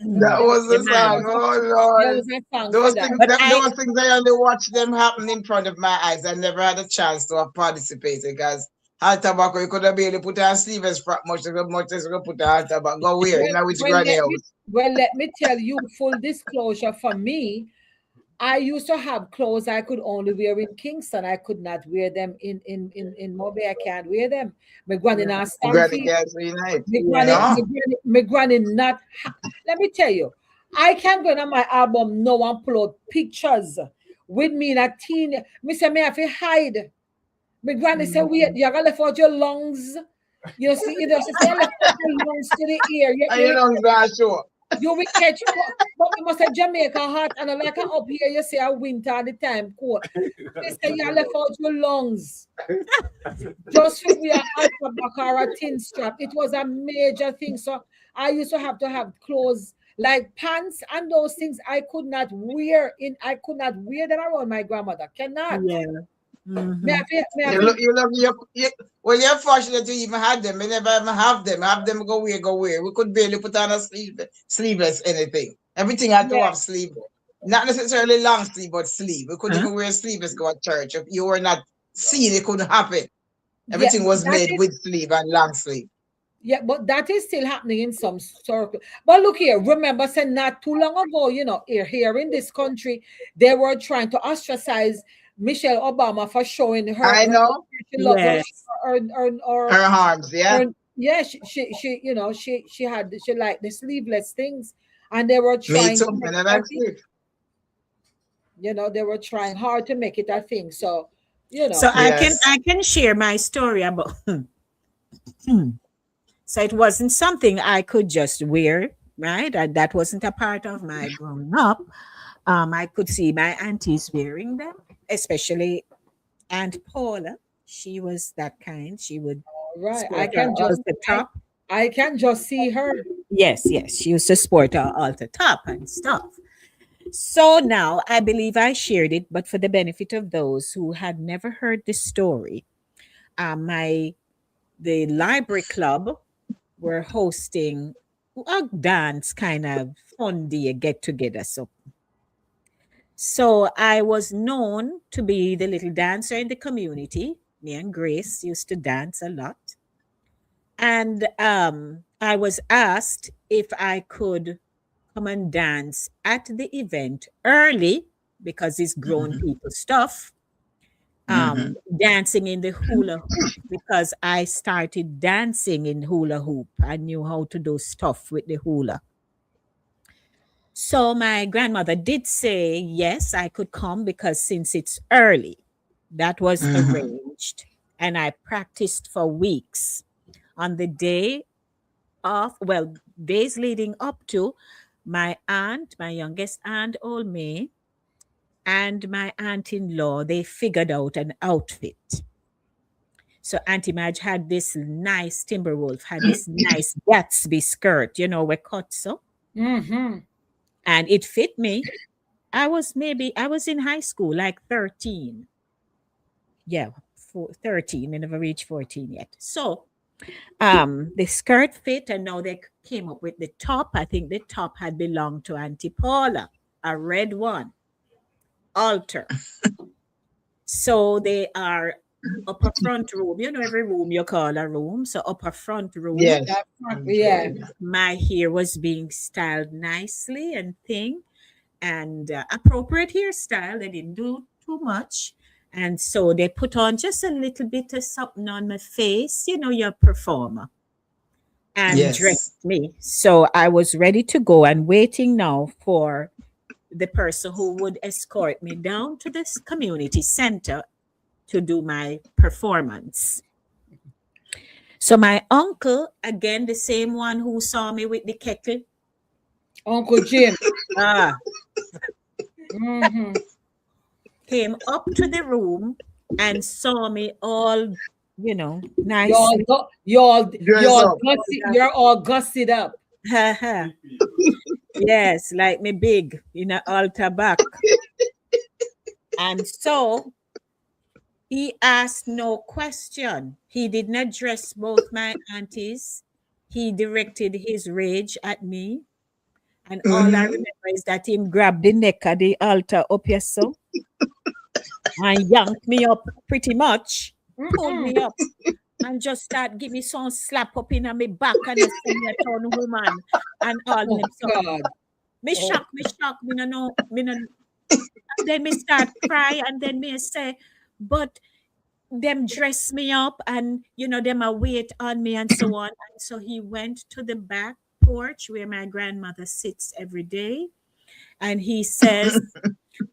That was Yeah, the There song. man. was a, Oh there Lord. was a song for Those that. things, But I those things I only watched them happen in front of my eyes. I never had a chance to have participated because hot tobacco, you could have barely put on sleeveless frock much as you could put on hot tobacco. Go where? Well, In which well, granny let me house? let me tell you full disclosure for me. I used to have clothes I could only wear in Kingston. I could not wear them in Moby. I can't wear them. My granny not Granny stampede. girls unite. My granny, yes. No. my granny not. Let me tell you, I can go on my album now and pull out pictures with me in a teen. Me say me have to hide. My granny say, wait, Mhm. you're gonna left out your lungs. You see, you know, she say, you left out your lungs to the ear. And you know, gonna show. You will catch, but you must say Jamaica hot and like up here, you say a winter at the time cold. Sister, you left out your lungs. Just for we are alpha back or a tin strap. It was a major thing. So I used to have clothes like pants and those things I could not wear I could not wear them around my grandmother. Cannot. Yeah. Me Hmm. have to, me have You to, look, well, you're fortunate to even have them. We never even have them. Have them go where, go where. We could barely put on a sleeveless anything. Everything had to yeah, have sleeve. Not necessarily long sleeve, but sleeve. We couldn't Huh? even wear sleeveless go to church. If you were not seen, it couldn't happen. yeah, Everything but was that made is with sleeve and long sleeve. yeah, but that is still happening in some circle. But look here, remember, said not too long ago, you know, here in this country, they were trying to ostracize Michelle Obama for showing I know she love Yes. her arms, yeah. her yeah, you know, she liked the sleeveless things, and they were Me trying too. to make And it I a like thing. sleeve. You know, they were trying hard to make it a thing. So, you So know, Yes. I can share my story about so it wasn't something I could just wear, right? That wasn't a part of my growing up. I could see my aunties wearing them, especially Aunt Paula. She was that kind. She would right. sport her altar top. I can just see her. Yes, yes. She used to sport her altar top and stuff. So now I believe I shared it, but for the benefit of those who had never heard this story, my the library club were hosting a dance kind of fun day get together. So I was known to be the little dancer in the community. Me and Grace used to dance a lot. And I was asked if I could come and dance at the event early because it's grown Hmm. people stuff. Hmm. Dancing in the hula hoop because I started dancing in hula hoop. I knew how to do stuff with the hula. So my grandmother did say yes, I could come because since it's early, that was Hmm. arranged. And I practiced for weeks. On the day of, well, days leading up to, my aunt, my youngest aunt, old May, and my aunt in law, they figured out an outfit. So Auntie Madge had this nice Timberwolf, had this nice Gatsby skirt, we cut so, Mm-hmm. and it fit me. I was in high school, like 13. Yeah, 13. I never reached 14 yet. So the skirt fit, and now they came up with the top. I think the top had belonged to Auntie Paula, a red one, altar. So they are upper front room. You know, every room you call a room. So upper front room. Yes. That yeah. My hair was being styled nicely and thing, and appropriate hairstyle. They didn't do too much. And so they put on just a little bit of something on my face. You know, you're a performer. And Yes. dressed me. So I was ready to go and waiting now for the person who would escort me down to this community center to do my performance. So my uncle, again, the same one who saw me with the kettle, Uncle Jim. ah, Mhm. came up to the room and saw me all, you know, You're all nicely. Dress up. you're all gussied up. Yes, like me big in a altar back. And so he asked no question. He did not address both my aunties. He directed his rage at me. And all I Mhm. remember is that him grabbed the neck of the altar up here so and yanked me up pretty much, pulled me up and just start give me some slap up in my back and a senior town woman and all Oh them so God. me Oh. shock, me no know, me no, and then me start cry and then me say, but them dress me up and you know them a wait on me and so on. And so he went to the back porch where my grandmother sits every day and he says,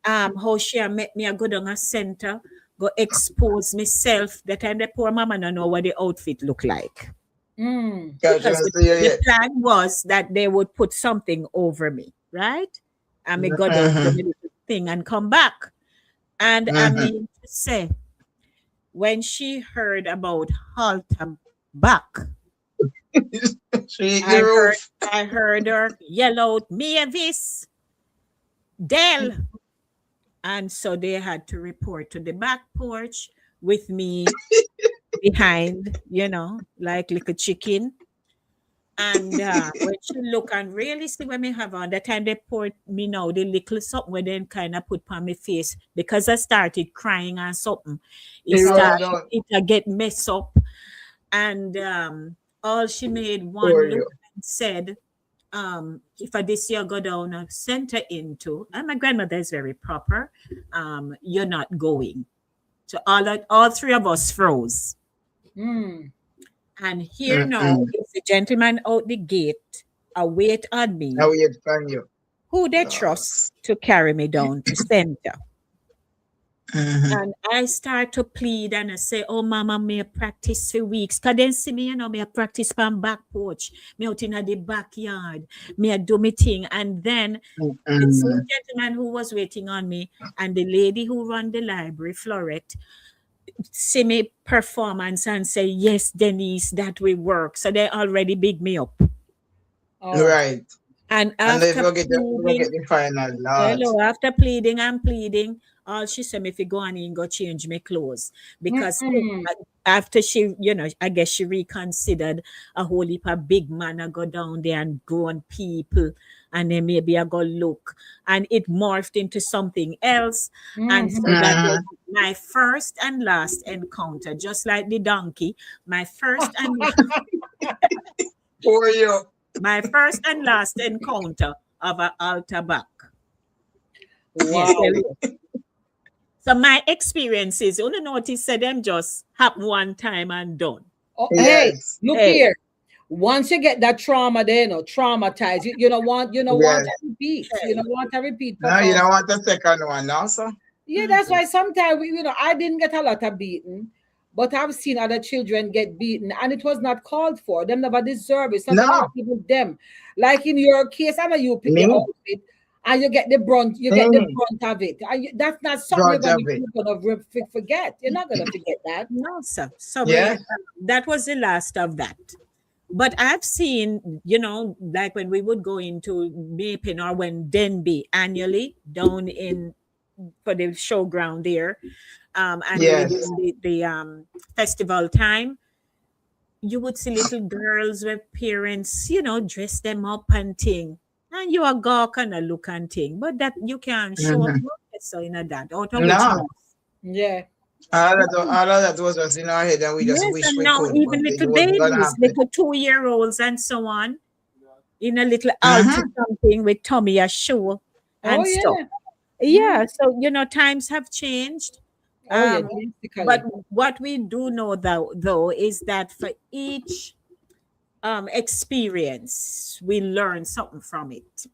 how she a make me a go down a center, go expose myself that time the poor mama no know what the outfit look like. Mm. Because Gotcha. Yeah, the plan was that they would put something over me, right? And me go down to the little thing and come back. And I Mhm. mean to say, when she heard about Alta Back, She hit the roof. I heard her yell out, Mavis, Dell. And so they had to report to the back porch with me behind, you know, like little chicken. And when she look and really see what me have on, that time they poured me now the little something where then kind of put on my face because I started crying and something. It He run started, down it get messed up. And all she made one for look you. and said, if I this year go down a center into, and my grandmother is very proper, you're not going. So all three of us froze. Mm. And here now is the gentleman out the gate, await on me, Now we find you. who they Yes. trust to carry me down to center. Mhm. And I start to plead and I say, oh, mama, me a practice for weeks. Because then see me, you know, me a practice from back porch. Me out in the backyard. Me a do me thing. And then the same Mhm. gentleman who was waiting on me and the lady who run the library, Florette, see me performance and say, yes, Denise, that will work. So they already big me up. Oh. And Right. And after we'll get pleading, the final Lord. hello, after pleading and pleading, all she said, if you go on in, go change my clothes. Because Mm-mm. after she, you know, I guess she reconsidered a whole heap of big man I go down there and grown people. And then maybe I go look. And it morphed into something else. And so Mhm. that was Mhm. my first and last encounter, just like the donkey. My first and For you. my first and last encounter of an altar back. Yes. Wow. So my experiences, you notice said them just happen one time and done. Oh, hey, Yes. look Hey. here. Once you get that trauma, there, you know, traumatized. You don't want, want Yes. to repeat. Hey. You don't want to repeat No, you performance. don't want the second one also. Yeah, that's why sometimes I didn't get a lot of beaten, but I've seen other children get beaten, and it was not called for. Them never deserve it. Sometimes No. not even them. Like in your case, I know you pick the Me. outfit, and you get the brunt. You get the brunt of it. And that's not something Brunt of it. you're gonna forget. You're not gonna forget that. No, sir. So Yeah. that was the last of that. But I've seen, you know, like when we would go into Mapin or when Denby annually down in for the showground there, and we were Yes. doing the festival time, you would see little girls with parents, you know, dress them up and thing. And you are gawk and a look and thing. But that you can't show up Mhm. so in a that out of which No. house. Yeah. All of that was just in our head, and we just Yes, wish and we now could, but even it little wasn't gonna babies, happen. little 2-year-olds and so on, in a little Alta Mm-hmm. something with Tommy a show Oh and stuff. yeah. Yeah, Mm. so times have changed. Oh yeah, Um, but drastically. what we do know though is that for each experience, we learn something from it.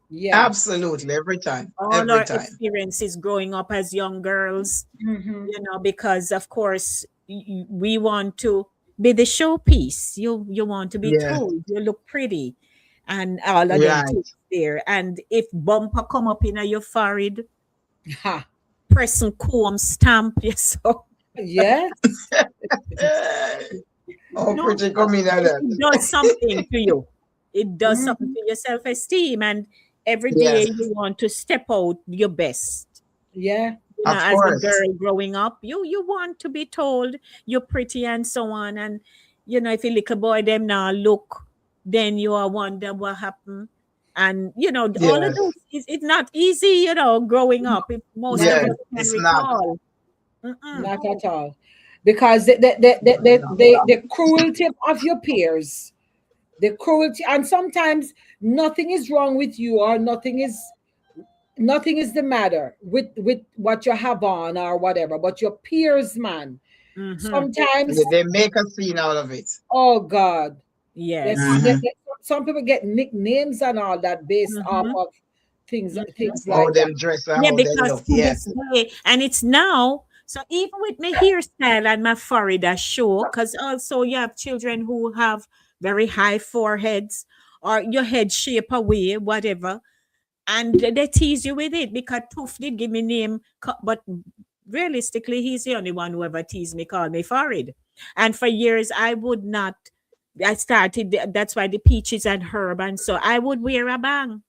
Yeah. Absolutely, every time, All every our time. experiences growing up as young girls, Mm-hmm. because of course we want to be the showpiece. You want to be Yeah, told you look pretty, and all of them right. things there. And if bumper come up in your forehead, Ha. press and comb stamp yourself. Yes. Oh, No, pretty coming at that. it does something to you. It does something Mm-hmm. to your self-esteem, and every day Yes, you want to step out your best. Yeah. of As a course. girl growing up, you want to be told you're pretty and so on. And if a little boy them now look, then you are wonder what happened. And all of Yes, those it's not easy, growing up. If most of yeah, us can it's not. recall. Mm-mm. Not at all. Because the cruelty of your peers, the cruelty, and sometimes nothing is wrong with you, or nothing is the matter with what you have on or whatever, but your peers, man, Mm-hmm. sometimes, They make a scene out of it. oh God, Yes. some people get nicknames and all that based off Mm-hmm. of things How like that. them dress and Yeah, how they because look. to Yes. this day, and it's now, so even with my hairstyle and my forehead I show, because also you have children who have very high foreheads or your head shape away, whatever, and they tease you with it because Toof did give me name, but realistically, he's the only one who ever teased me, called me forehead. And for years, I would not. I started. That's why the peaches and herb, and so I would wear a bang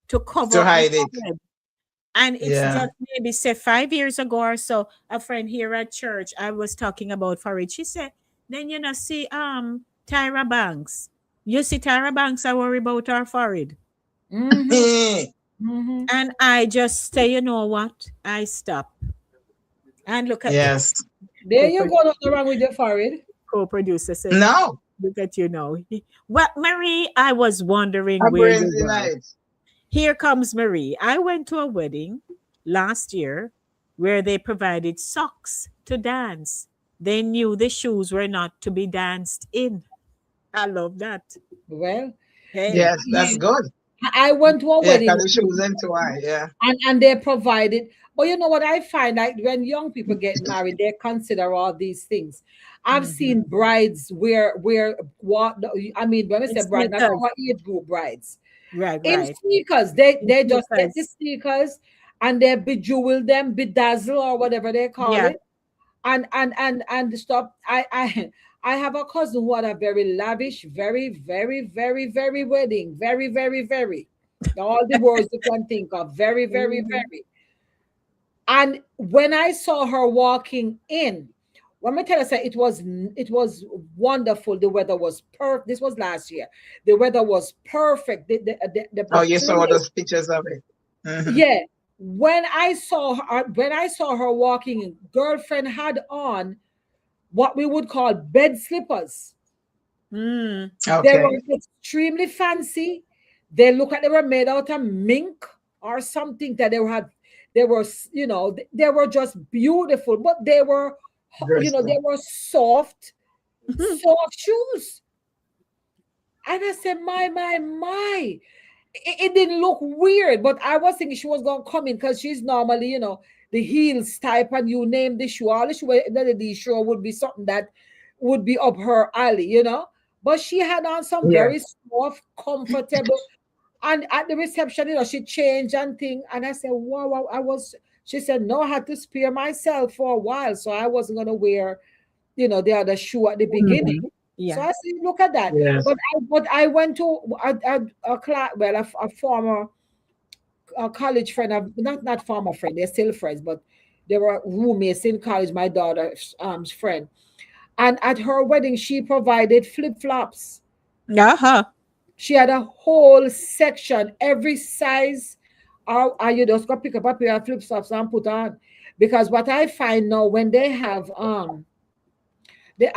to cover To up my hide it. forehead. And it's Yeah. just maybe say 5 years ago or so, a friend here at church, I was talking about for it. She said, then see Tyra Banks. You see Tyra Banks, I worry about her forehead. Mm-hmm. Mm-hmm. And I just say, you know what? I stop. And look at Yes. There you go, nothing wrong with your forehead. co-producer say, No. look at you now. Well, Marie, I was wondering Our where brains you in were. it. Here comes Marie. I went to a wedding last year where they provided socks to dance. They knew the shoes were not to be danced in. I love that. Well, Hey. Yes, that's good. I went to a Yeah, wedding, because the shoes into eye. Yeah. and they provided. But you know what I find, like when young people get married, they consider all these things. I've Mhm. seen brides wear what, I mean, when I say It's bride, not sneakers. our age group brides, Right, in right. sneakers. They just get the Sneakers. sneakers and they bejewel them, bedazzle or whatever they call Yeah. it, and stop. I have a cousin who had a very lavish, very wedding, very, all the words you can think of, very. And when I saw her walking in, let me tell you, say it was wonderful. The weather was perfect. This was last year. The weather was perfect. The Oh, you saw place, those pictures of it. Hmm. yeah. When I saw her walking in, girlfriend had on what we would call bed slippers. Mm. They Okay. were extremely fancy. They were made out of mink or something, that they were just beautiful, but they Graceful. were soft shoes. And I said, my. It didn't look weird, but I was thinking she was gonna come in because she's normally, the heels type, and you name the shoe. All the shoe that the shoe would be something that would be up her alley. But she had on some Yeah. very soft, comfortable. And at the reception, she changed and thing. And I said, wow, wow, she said, no, I had to spare myself for a while. So I wasn't gonna wear, the other shoe at the beginning. Mhm. So Yeah. I said, look at that. Yes. But I went to a class, well, a former college friend, not former friend, they're still friends, but they were roommates in college, my daughter's friend. And at her wedding, she provided flip-flops. Uh-huh. She had a whole section, every size. Or you just go pick up a pair of flip-flops and put on. Because what I find now, when they have a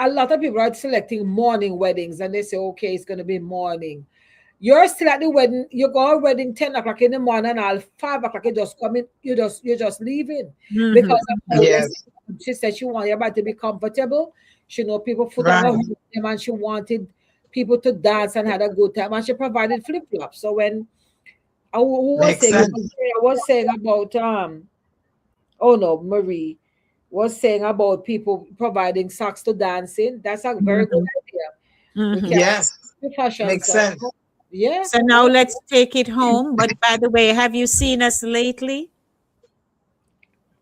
lot of people are selecting morning weddings, and they say, okay, it's gonna be morning. You're still at the wedding, you go to wedding 10 o'clock in the morning, and all 5 o'clock you just come in, you're just leaving. Mhm. Because of how Yes. she said she wanted everybody to be comfortable. She know people foot on Right. her home, and she wanted people to dance and had a good time, and she provided flip-flops. So when who was Makes saying, sense. I was saying about oh no, Marie was saying about people providing socks to dancing. That's a very good Mhm. idea. We Mhm. can Yes. do fashion Makes stuff. sense. Yeah. So now let's take it home. But by the way, have you seen us lately?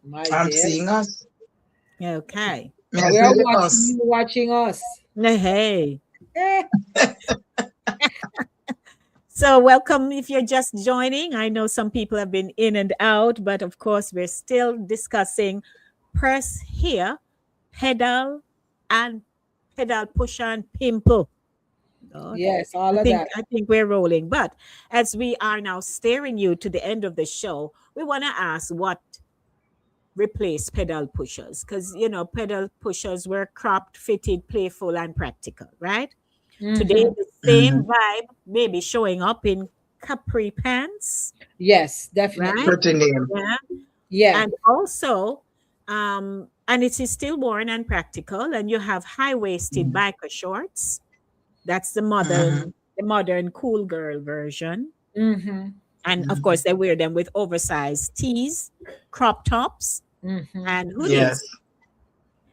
My I'm dear. seeing us. Okay. Me I We see are the watching us. you watching us. Hey. Eh, So, welcome if you're just joining. I know some people have been in and out, but of course, we're still discussing press here, pedal, and pedal pusher and pimple. God, yes, all I of think that. I think we're rolling. But as we are now steering you to the end of the show, we want to ask what replaced pedal pushers, because pedal pushers were cropped, fitted, playful, and practical, right? Today, Hmm. the same Mhm. vibe may be showing up in capri pants, Yes, right? definitely. Pretty name. Yeah. Yeah. And also, and it is still worn and practical. And you have high-waisted Mhm. biker shorts. That's Mhm. the modern cool girl version. Mm-hmm. And of course, Mhm. they wear them with oversized tees, crop tops, Mm-hmm. and Yes. hoodies.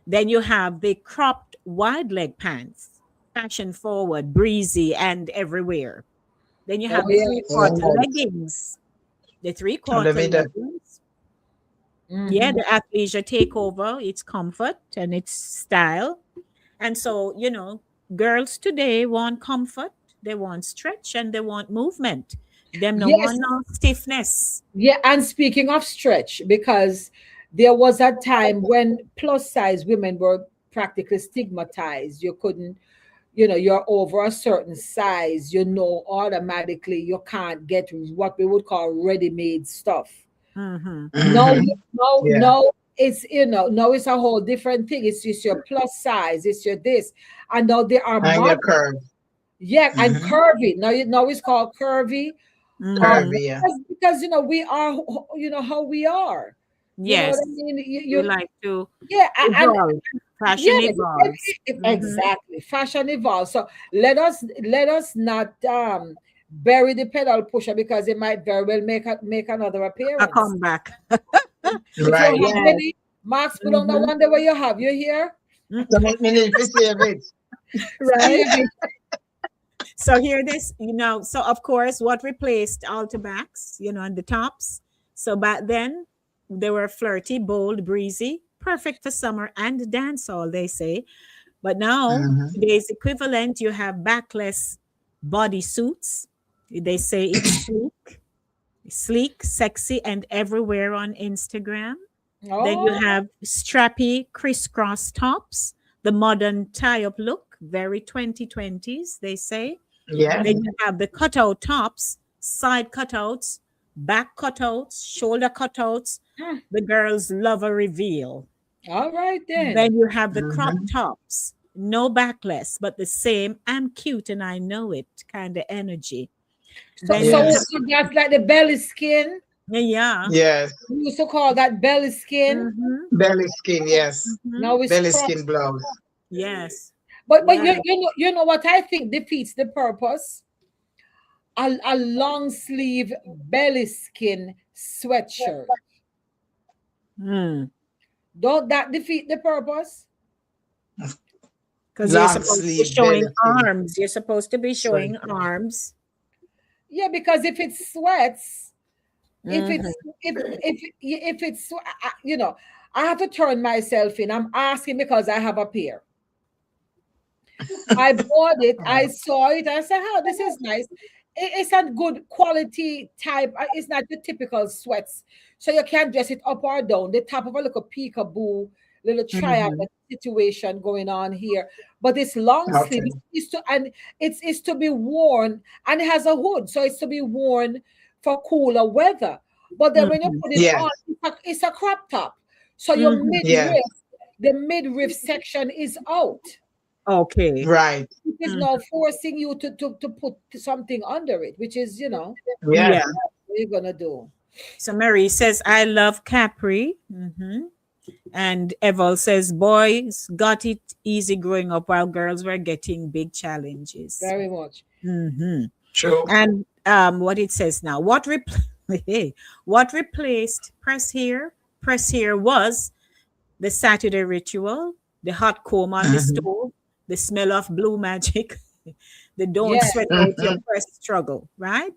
Then you have the cropped wide leg pants, fashion forward, breezy, and everywhere. Then you Oh have the yes. three-quarter Oh. leggings. The And the three-quarter middle. leggings. Yeah, Mm-hmm. the athleisure takeover. It's comfort and it's style. And so, girls today want comfort, they want stretch, and they want movement. Them no Yes. want no stiffness. Yeah. And speaking of stretch, because there was a time when plus size women were practically stigmatized. You couldn't, you're over a certain size, automatically you can't get what we would call ready-made stuff. Hmm. No, Mhm. no, Yeah. no, it's now it's a whole different thing. It's just your plus size, it's your this. And now there are And your models, curve. yeah, and Mhm. curvy. Now it's called curvy. Hmm. Curvy. Yeah. Because we are how we are. You know what Yes, I mean? we like to Yeah, and evolve. Fashion yes, evolves. Hmm. exactly. Fashion evolves. So let us not bury the pedal pusher, because it might very well make another A appearance. comeback. If you Right. have Yes. any, Max, put on the Hmm. one that way you have. You here? So me need to save it. Right. Save it. So here this, so of course, what replaced Alta Backs, and the tops. So back then, they were flirty, bold, breezy, perfect for summer and dancehall, they say. But now, Mhm. today's equivalent, you have backless bodysuits. They say it's sleek, sexy, and everywhere on Instagram. Then you Oh, have strappy crisscross tops, the modern tie-up look, very 2020s, they say. Yeah. Then you have the cutout tops, side cutouts, back cutouts, shoulder cutouts. mm, The girls love a reveal. all right then. Then you have the crop Mhm. tops, no backless, but the same I'm cute and I know it kind of energy. So, Then you so, have, Yes. so that's like the belly skin. yeah. Yes. We used to call that belly skin. Hmm. Belly skin. Yes. Hmm. Now it's Belly crop. skin blouse. Yes. But Yes. you know what I think defeats the purpose? A long sleeve belly skin sweatshirt. Mm. Don't that defeat the purpose? Because you're Long supposed to be sleeve belly showing skin arms. You're supposed to be showing sweater. arms. Yeah, because if it sweats, if Hmm. it's if it's I have to turn myself in. I'm asking because I have a pair. I bought it, I saw it, I said, "Oh, this is nice." It's a good quality type. It's not the typical sweats, so you can't dress it up or down. The top of a little peekaboo, little Hmm. triangle situation going on here, but it's long sleeve. Okay. It's to be worn, and it has a hood, so it's to be worn for cooler weather. But then when you Hmm. put it Yes. on, it's a crop top. So your Mhm. Yes. midriff, the midriff section is out. Okay. Right. It is Mm. now forcing you to put something under it, which is, Yes. Yeah. what you're gonna do. So Mary says, I love Capri. Mhm. And Eval says, boys got it easy growing up while girls were getting big challenges. Very much. Hmm. True. And what it says now, what replaced press here? Press here was the Saturday ritual, the hot comb on the Mhm. stove, the smell of blue magic, the don't Yeah. sweat out your press struggle, right?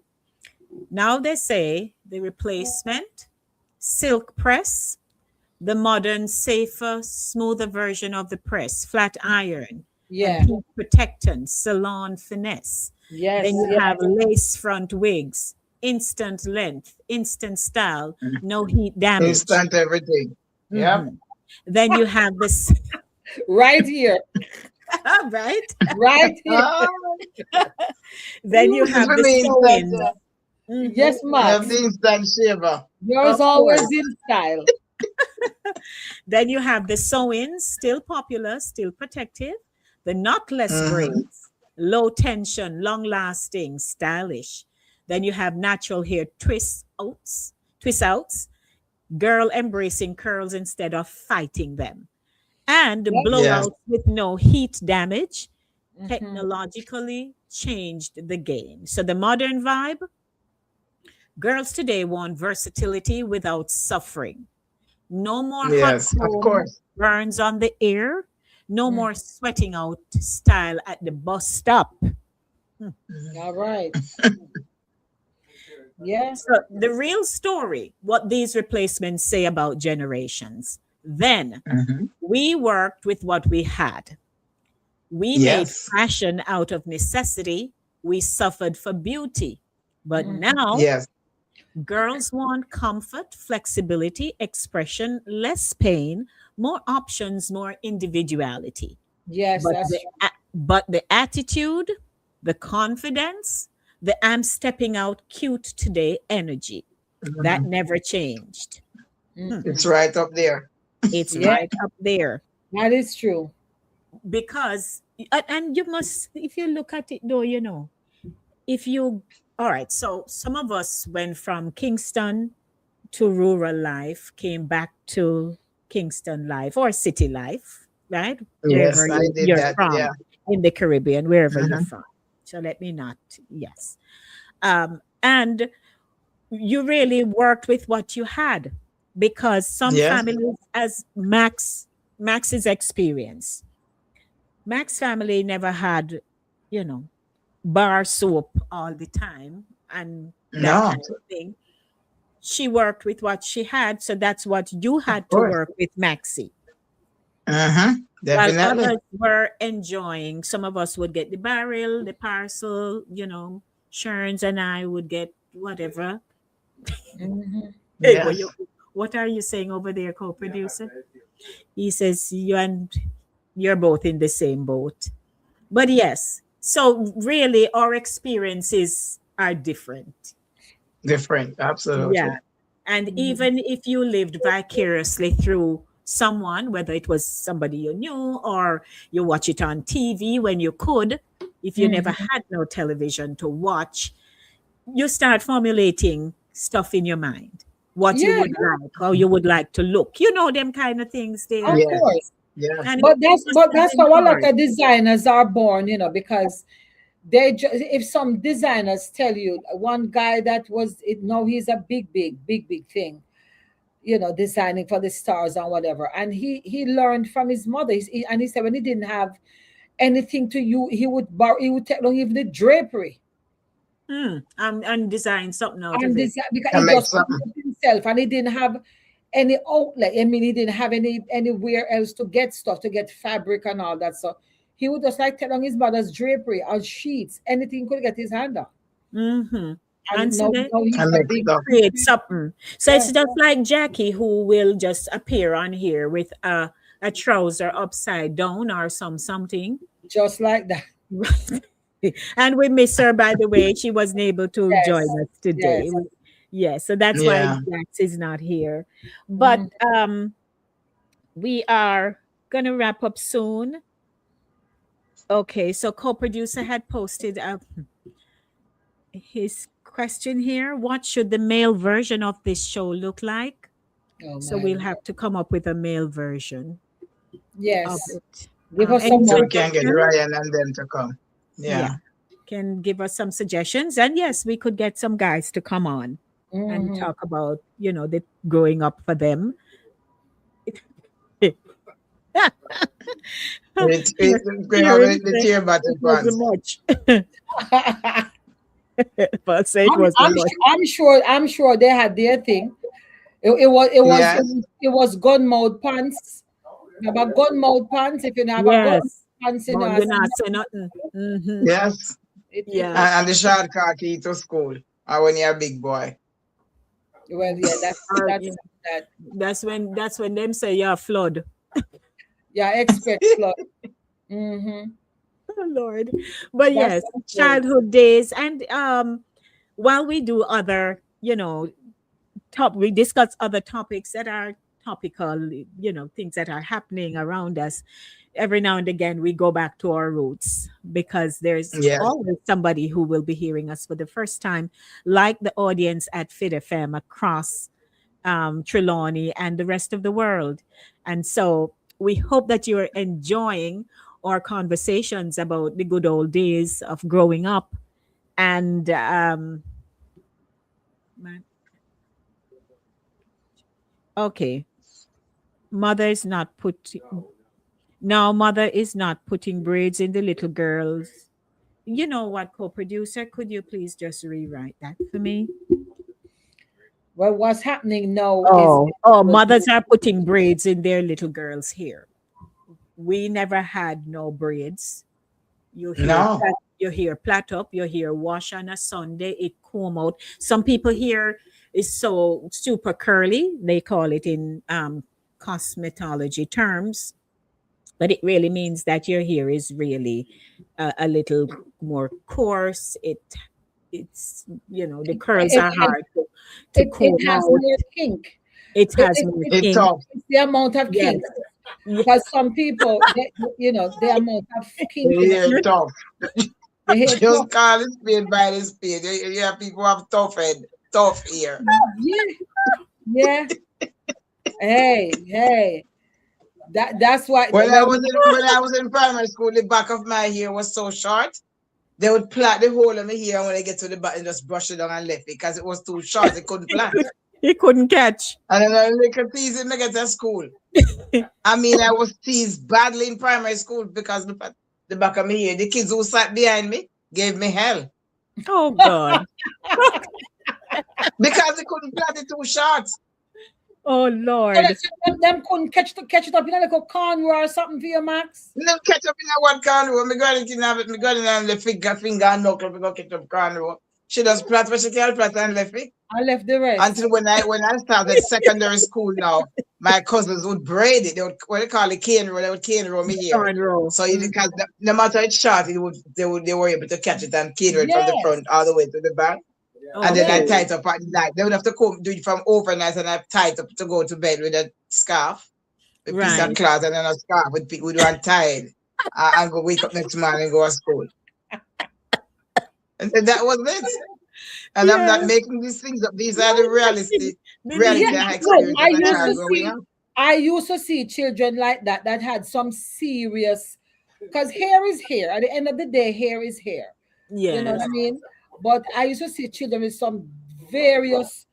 Now they say the replacement, silk press, the modern, safer, smoother version of the press, flat iron, and Yeah. heat protectant, salon finesse. Then Yes. you Yeah. have lace front wigs, instant length, instant style, no heat damage. Instant everything. Yep. Mhm. Then you have this, Right here. right? Right here. Ah, Then you this have for the me instant. sewing. Mhm. Yes, I have Max. the instant shaver. Yours Of always course. in style. Then you have the sew-ins, still popular, still protective. The knotless Mm-hmm. braids, low tension, long lasting, stylish. Then you have natural hair twist outs, girl embracing curls instead of fighting them. And Yeah. Yes. blowouts with no heat damage Mhm. technologically changed the game. So the modern vibe, girls today want versatility without suffering. No more hot Yes. Of comb course. burns on the ear. No Mm. more sweating out style at the bus stop. All right. Yeah. So, the real story, what these replacements say about generations. Then Mhm. we worked with what we had. We made Yes. fashion out of necessity. We suffered for beauty. But Mhm. now Yes. girls want comfort, flexibility, expression, less pain, more options, more individuality. Yes, But that's the true. but the attitude, the confidence, the I'm stepping out cute today energy, that Mhm. never changed. It's Mhm. right up there. It's Yeah, right up there that is true. because and you must, if you look at it though, if you, all right, so some of us went from Kingston to rural life, came back to Kingston life or city life, right? Wherever Yes, I did you're that. from Yeah. in the Caribbean, wherever you're Mhm. from. So let me not, yes. And you really worked with what you had because some Yes. families, as Max's experience, Max family never had, you know, bar soap all the time and that No. kind of thing. She worked with what she had, so that's what you Of had to course. work with, Maxie. While Definitely. others were enjoying, some of us would get the barrel, the parcel, Sherns and I would get whatever. Mhm. Hey, Yes. what are you saying over there, co-producer? He says you're both in the same boat. But yes, so really our experiences are different. Different. Yeah. Absolutely. And Mhm. even if you lived vicariously through someone, whether it was somebody you knew or you watch it on TV when you could, if you never Mhm. had no television to watch, you start formulating stuff in your mind. What you Yeah, would like, how you would like to look. You know them kind of things of there. Yes. course. Yes. And But it that's must but have that's been how a lot hard. of designers are born, because if some designers tell you one guy that was it now he's a big thing, designing for the stars and whatever. And he learned from his mother. And he said when he didn't have anything to you, he would take down even the drapery And design something out of and it. design because Can he make just couldn't something. help himself and he didn't have any outlet. I mean, he didn't have anywhere else to get stuff, to get fabric and all that. So he would just like take on his mother's drapery or sheets, anything he could get his hand on. Hmm. And And so now, they now he's Can a make big, stuff. create something. So yeah. it's just like Jackie who will just appear on here with a trouser upside down or something. Just like that. And we miss her, by the way. She wasn't able to join Yes. us today. Yes. Yeah, so that's why Yeah. Jax is not here. But Mm. we are gonna wrap up soon. Okay, so co-producer had posted his question here. What should the male version of this show look like? Oh So we'll man. have to come up with a male version of Yes. it. Give us Any some So more. we can get suggestions? Ryan and them to come. Yeah, Yeah. can give us some suggestions. And yes, we could get some guys to come on and Mhm. talk about, the growing up for them. It going Here on is the the, tear battle it wasn't pants. much. I'm, But say it wasn't much. I'm sure they had their thing. Yes. It was gun mouth pants. Remember gun mouth pants? If you don't have a gun Yes. pants, But you not say nothing. Yes. it Yeah. And the short khaki to school. Or when you're a big boy. well, yeah, Or, that's that. that's when them say yeah flood. Yeah, expect flood. Mm-hmm. Oh Lord. But That's yes, the flood. childhood days. And while we do other, we discuss other topics that are topical, things that are happening around us. Every now and again, we go back to our roots because there's Yes. always somebody who will be hearing us for the first time, like the audience at Fit FM across Trelawney and the rest of the world. And so we hope that you're enjoying our conversations about the good old days of growing up. And okay, mother is not put now mother is not putting braids in the little girls. You know what, co-producer, could you please just rewrite that for me? Well, what's happening now is Oh, mothers are putting braids in their little girls' hair. We never had no braids. No. You hear plait up, you hear wash on a Sunday, it comb out. Some people here is so super curly, they call it in cosmetology terms, but it really means that your hair is really a little more coarse. The curls it are has hard to it comb has out. more kink. It It, has it, more it, It kink. tough. it's the amount of Yes. kink. Yes. Because some people, the amount of kink in Yeah, tough. the hair. Just call it spade by the spade. You have people have tough head, tough ear. Yeah, yeah. Hey. That's why When I was in primary school, the back of my hair was so short. They would plait the hole in my hair, and when I get to the back and just brush it down and left it because it was too short. It couldn't plait. He couldn't catch. And then I little teasing me get to school. I mean, I was teased badly in primary school because the back of my hair. The kids who sat behind me gave me hell Oh God. because they couldn't plait it too short. Oh Lord. them couldn't catch it up in a little cornrow or something for you, Max. Me never catch up in a one corner. Me got it in have it. Me got it on the finger and knuckle. Me go catch up corner. She does plait what she can plait and left it. I left the rest. Until when I started secondary school now, my cousins would braid it. They would what they call it cane roll. They would cane roll me here. Corn roll. So because no matter it's short, they were able to catch it and cane roll it from the Yes. front all the way to the back. And then I Okay. tie it up at night. They would have to come do it from overnight and I tie it up to go to bed with a scarf, a piece of Right. cloth and then a scarf with one tied. And go wake up next morning and go to school. And that was it. And I'm not Yes. making these things up. These are the reality Yeah, I no, experienced as a child growing up. I used to see children like that had some serious, because hair is hair. At the end of the day, hair is hair. You know Yes. what I mean? But I used to see children with some various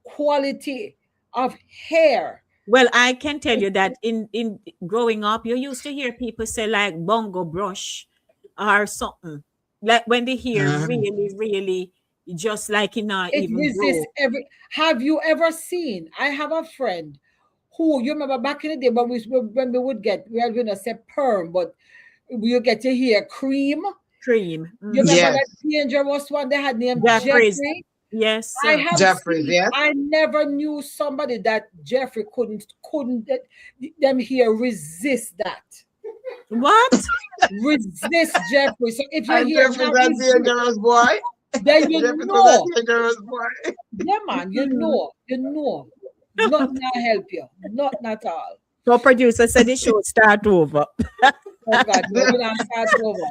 quality of hair. Well, I can tell you that in growing up, you used to hear people say like bongo brush or something. Like when the hair really, really just like it not It even resists grow. every. Have you ever seen? I have a friend who, you remember back in the day when we would get, we are going to say perm, but you get to hear cream. Cream. You remember Yes. that dangerous one they had named Jeffries. Jeffrey? Yes. I have Jeffries, seen. yes. I never knew somebody that Jeffrey couldn't them here resist that. What? Resist Jeffrey. So if you And hear Jeffrey's a dangerous boy. then you Jeffrey was know. a dangerous boy. Yeah, man, you know. Nothing will help you. Nothing at all. So producer said the show start over. Oh God, no, we're not starting over.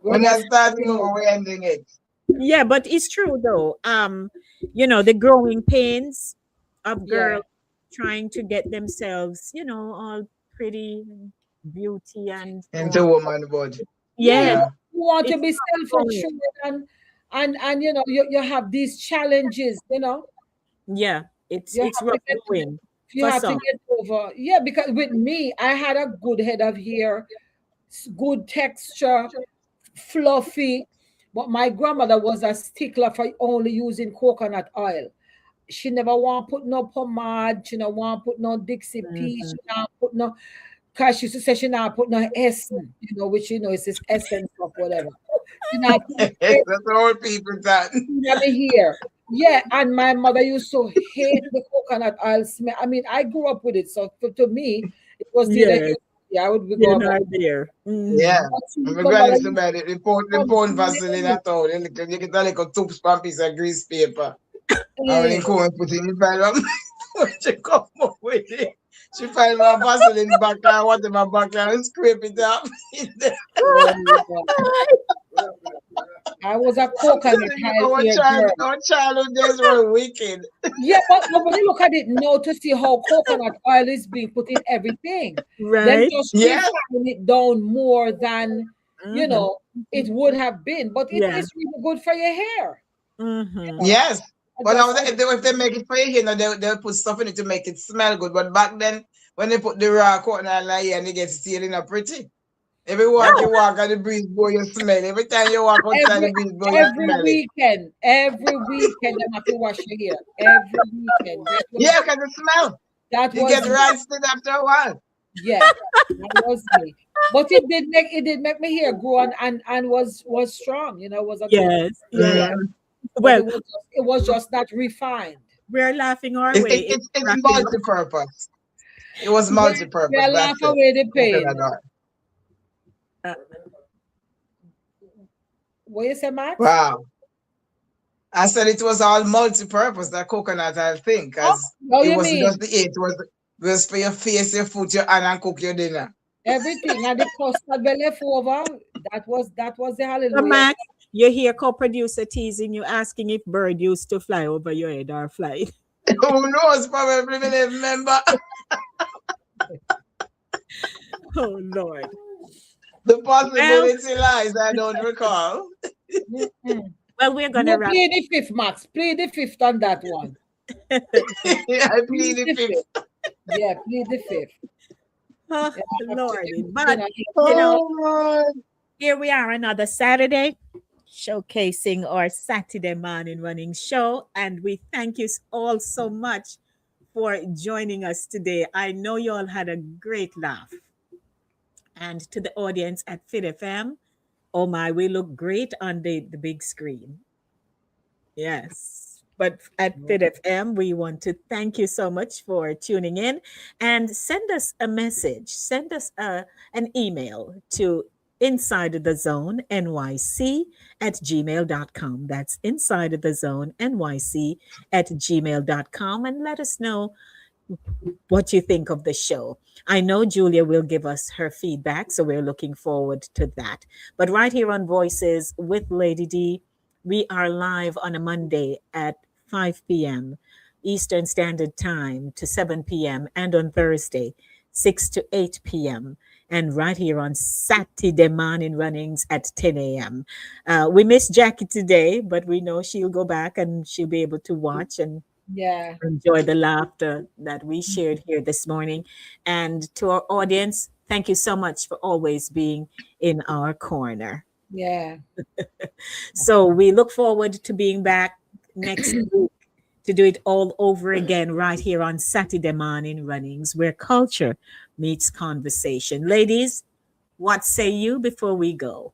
We're When not I starting starting over, over. we're ending it. Yeah, but it's true though. The growing pains of Yeah. girls trying to get themselves, all pretty and beauty and Into all. woman wood. Yeah, Yeah, Yeah. you want to it's be not going. self-assured and you have these challenges, Yeah, it's you it's have to rough get going you for have to some. get over. Yeah, because with me, I had a good head of hair, good texture, fluffy. But my grandmother was a stickler for only using coconut oil. She never want put no pomade. She never want put no Dixie P. Mhm. She not put no. Cause she used to say she not put no essence, which is this essence of whatever. She not put That's all people done. me here. Yeah, and my mother used to hate the coconut oil smell. I mean, I grew up with it, so to me, it was neither here Yes, nor there. I would be you're going, but not there. Yeah. but And my my granny mother used to used buy the to pound Vaseline complain. at all. You get a little tube spam piece of grease paper. And when Eh, you come and put it in the pile, when she come up with it, she find my Vaseline back and whatever back and scrape it up in there. oh, Lord. I was a I'm coconut telling you, high ear girl. our childhood days were wicked. Yeah, but when you look at it now to see how coconut oil is being put in everything, them Right? just Yeah. refining it down more than you Mm-hmm. know it would have been. But Yeah. it's really good for your hair. Mm-hmm. Yes. I But now just, I, if they make it for you, they'll put stuff in it to make it smell good. But back then, when they put the raw coconut oil here and they get stealing up pretty. Every walk you walk and the breeze blow, you smell. Every time you walk outside the every breeze blow, you every smell it. weekend, them have to wash your hair. Every weekend. Yeah, because the smell. That You was get me. rancid after a while. Yeah, that was me. But it did make my hair grow and was strong. Was a good. Yes. Yeah. Yeah, Mm. but Well, it was just not refined. we're laughing our way. It's It's cracking up. multi-purpose. It was Yeah, multi-purpose. yeah, That's laugh it. away the pain. Coconut oil. Uh, What you say, Max? Wow. I said it was all multi-purpose, that coconut oil thing, Oh, because no, it you wasn't mean just the eat, it was for your face, your foot, your hand, and cook your dinner. everything and the custard be left over. That was the so hallelujah. Max, you hear co-producer teasing you, asking if bird used to fly over your head or fly. Who knows? Probably will remember. Oh Lord. The Well, possibility lies, I don't recall. Mm-mm. well, we're gonna You wrap. play the fifth, Max. Play the fifth on that one. I Plead plead the the fifth. fifth. Yeah, plead the fifth. Oh, Yeah, I have to Lordy. do But dinner. you know, Oh, Lord. here we are another Saturday showcasing our Saturday morning running show. And we thank you all so much for joining us today. I know you all had a great laugh. And to the audience at Fit FM, oh my, we look great on the big screen. Yes. But at Fit FM, we want to thank you so much for tuning in and send us a message. Send us an email to inside the zone nyc at gmail.com. That's inside the zone nyc at gmail.com, and let us know what you think of the show. I know Julia will give us her feedback, so we're looking forward to that. But right here on Voices with Lady D, we are live on a Monday at 5 p.m. Eastern Standard Time to 7 p.m. and on Thursday, 6 to 8 p.m. And right here on Saturday morning runnings at 10 a.m. We miss Jackie today, but we know she'll go back and she'll be able to watch and Yeah, enjoy the laughter that we shared here this morning. And to our audience, thank you so much for always being in our corner. yeah, So we look forward to being back next week to do it all over again right here on Saturday morning runnings, where culture meets conversation. Ladies, what say you before we go?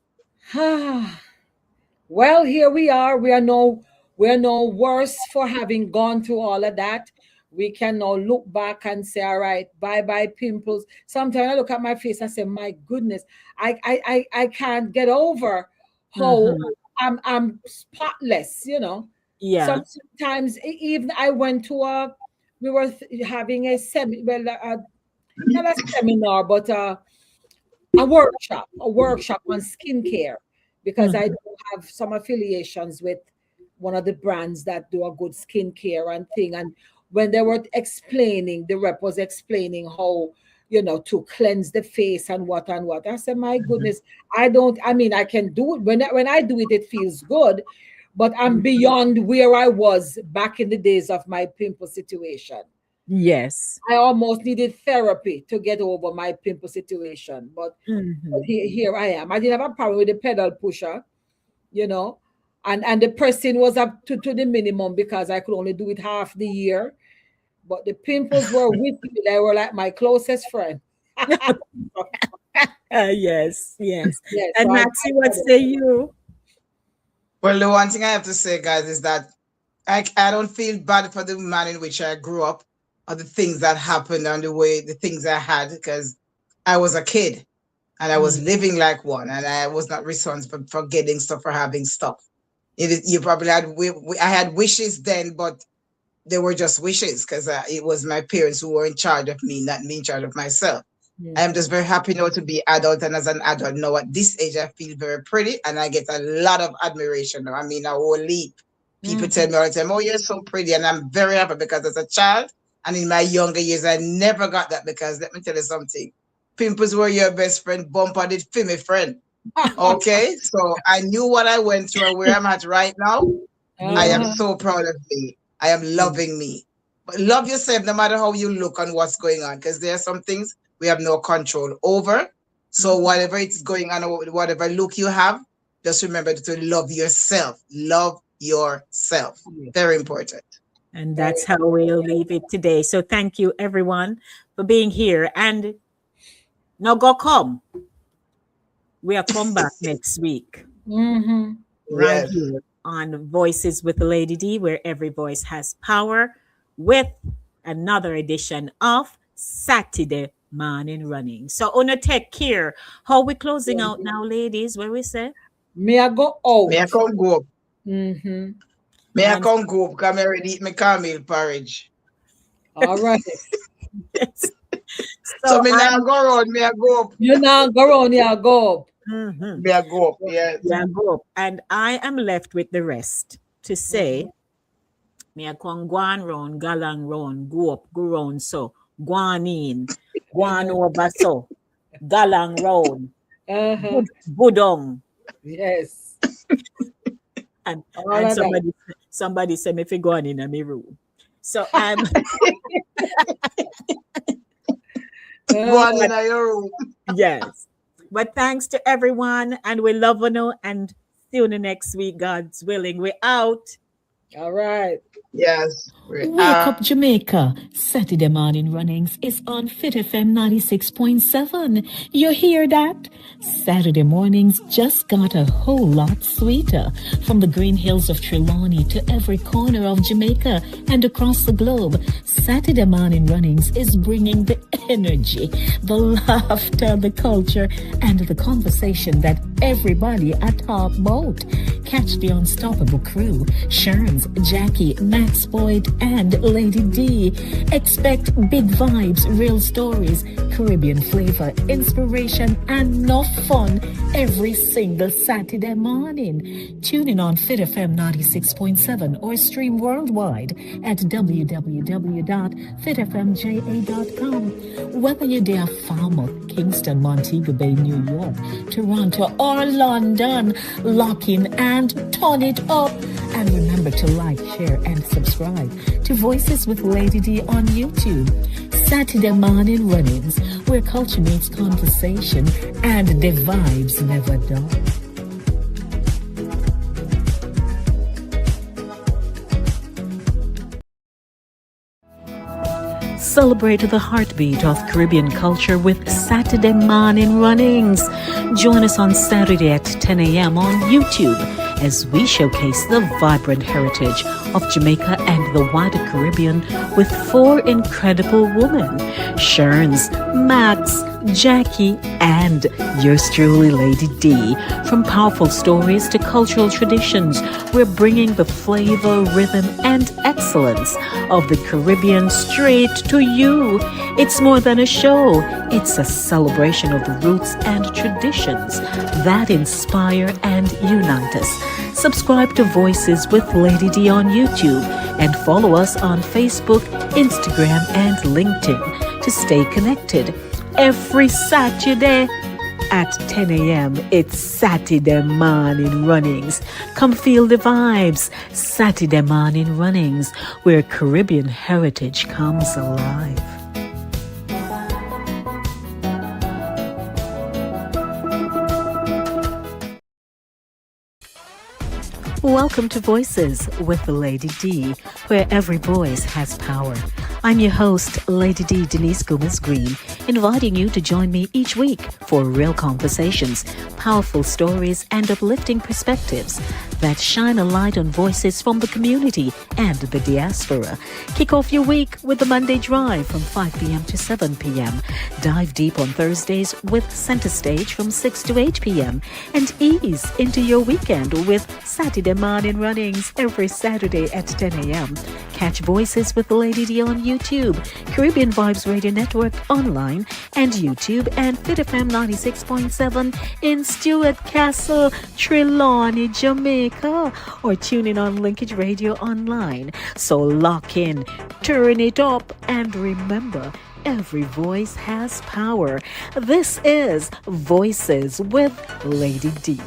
Well, here we are. We are no worse for having gone through all of that. We can now look back and say, all right, bye bye pimples. Sometimes I look at my face and say, my goodness, I can't get over how Mhm. I'm spotless. Yeah. Sometimes even I went to we were having a semi well not a seminar, but a workshop on skincare, because I do have some affiliations with one of the brands that do a good skincare and thing. And when they were explaining, the rep was explaining how, to cleanse the face and what and what. I said, my goodness, I mean, I can do it. When I do it, it feels good, but I'm beyond where I was back in the days of my pimple situation. Yes. I almost needed therapy to get over my pimple situation, but here I am. I didn't have a problem with the pedal pusher, and the pressing was up to the minimum because I could only do it half the year. But the pimples were with me. They were like my closest friend. Yes. Yes, And so Maxie, what say you? Well, the one thing I have to say, guys, is that I don't feel bad for the man in which I grew up, or the things that happened and the things I had, because I was a kid and I was living like one, and I was not responsible for getting stuff or having stuff. You probably had, I had wishes then, but they were just wishes because it was my parents who were in charge of me, not me in charge of myself. I am just very happy now to be adult, and as an adult now at this age, I feel very pretty and I get a lot of admiration now. I mean, a whole leap. People tell me all the time, oh, you're so pretty, and I'm very happy because as a child and in my younger years, I never got that, because let me tell you something. Pimples were your best friend, bumper did for me friend. Okay, so I knew what I went through and where I'm at right now. I am so proud of me. I am loving me. But love yourself no matter how you look and what's going on, because there are some things we have no control over. So whatever it's going on, whatever look you have, just remember to love yourself. Love yourself. Very important. And that's how we'll leave it today. So thank you, everyone, for being here. And now go come. We'll come back next week. Right here on Voices with Lady D, where every voice has power, with another edition of Satideh Morning Running. So, Una, take care. How we closing out now, ladies? Where we say? May I go out? May I come go up? May I come go up? Because I already eat my camel porridge. All right. Yes. So me now go around, may I go up? You now go around, yeah, go up. May I go up? Yes. Yeah, go up. And I am left with the rest to say, me I come go on round, galang round, go up, go round so, go on in, go on over so, galang round, budong. Yes. And somebody said me if you go on in my room. So I'm go on in your room. Yes. But thanks to everyone, and we love you, and see you next week, God's willing. We're out. All right. Yes. Wake up Jamaica. Saturday Morning Runnings is on Fit FM 96.7. You hear that? Saturday mornings just got a whole lot sweeter. From the green hills of Trelawney to every corner of Jamaica and across the globe, Saturday Morning Runnings is bringing the energy, the laughter, the culture, and the conversation that everybody at top boat. Catch the unstoppable crew, Sherns, Jackie, Max Boyd, and Lady D. Expect big vibes, real stories, Caribbean flavor, inspiration, and enough fun every single Saturday morning. Tune in on Fit FM 96.7 or stream worldwide at www.fitfmja.com. Whether you're there Falmouth, Kingston, Montego Bay, New York, Toronto, or London, lock in and turn it up. And remember to like, share, and subscribe to Voices with Lady D on YouTube. Saturday Morning Runnings, where culture meets conversation and the vibes never dull. Celebrate the heartbeat of Caribbean culture with Saturday Morning Runnings. Join us on Saturday at 10 a.m. on YouTube as we showcase the vibrant heritage of Jamaica and the wider Caribbean with 4 incredible women: Sherns, Max, Jackie, and yours truly, Lady D. From powerful stories to cultural traditions, we're bringing the flavor, rhythm, and excellence of the Caribbean straight to you. It's more than a show, it's a celebration of the roots and traditions that inspire and unite us. Subscribe to Voices with Lady D on YouTube and follow us on Facebook, Instagram, and LinkedIn to stay connected. Every Saturday at 10 a.m., it's Satideh Morning Runnings. Come feel the vibes. Satideh Morning Runnings, where Caribbean heritage comes alive. Welcome to Voices with Lady D, where every voice has power. I'm your host, Lady D Denise Gomez Green, inviting you to join me each week for real conversations, powerful stories, and uplifting perspectives that shine a light on voices from the community and the diaspora. Kick off your week with the Monday Drive from 5 p.m. to 7 p.m. Dive deep on Thursdays with Center Stage from 6 to 8 p.m. And ease into your weekend with Satideh Morning Runnings every Saturday at 10 a.m. Catch Voices with Lady D on YouTube, Caribbean Vibes Radio Network online, and YouTube, and Fit FM 96.7 in Stuart Castle, Trelawney, Jamaica, or tune in on Linkage Radio online. So lock in, turn it up, and remember, every voice has power. This is Voices with Lady D.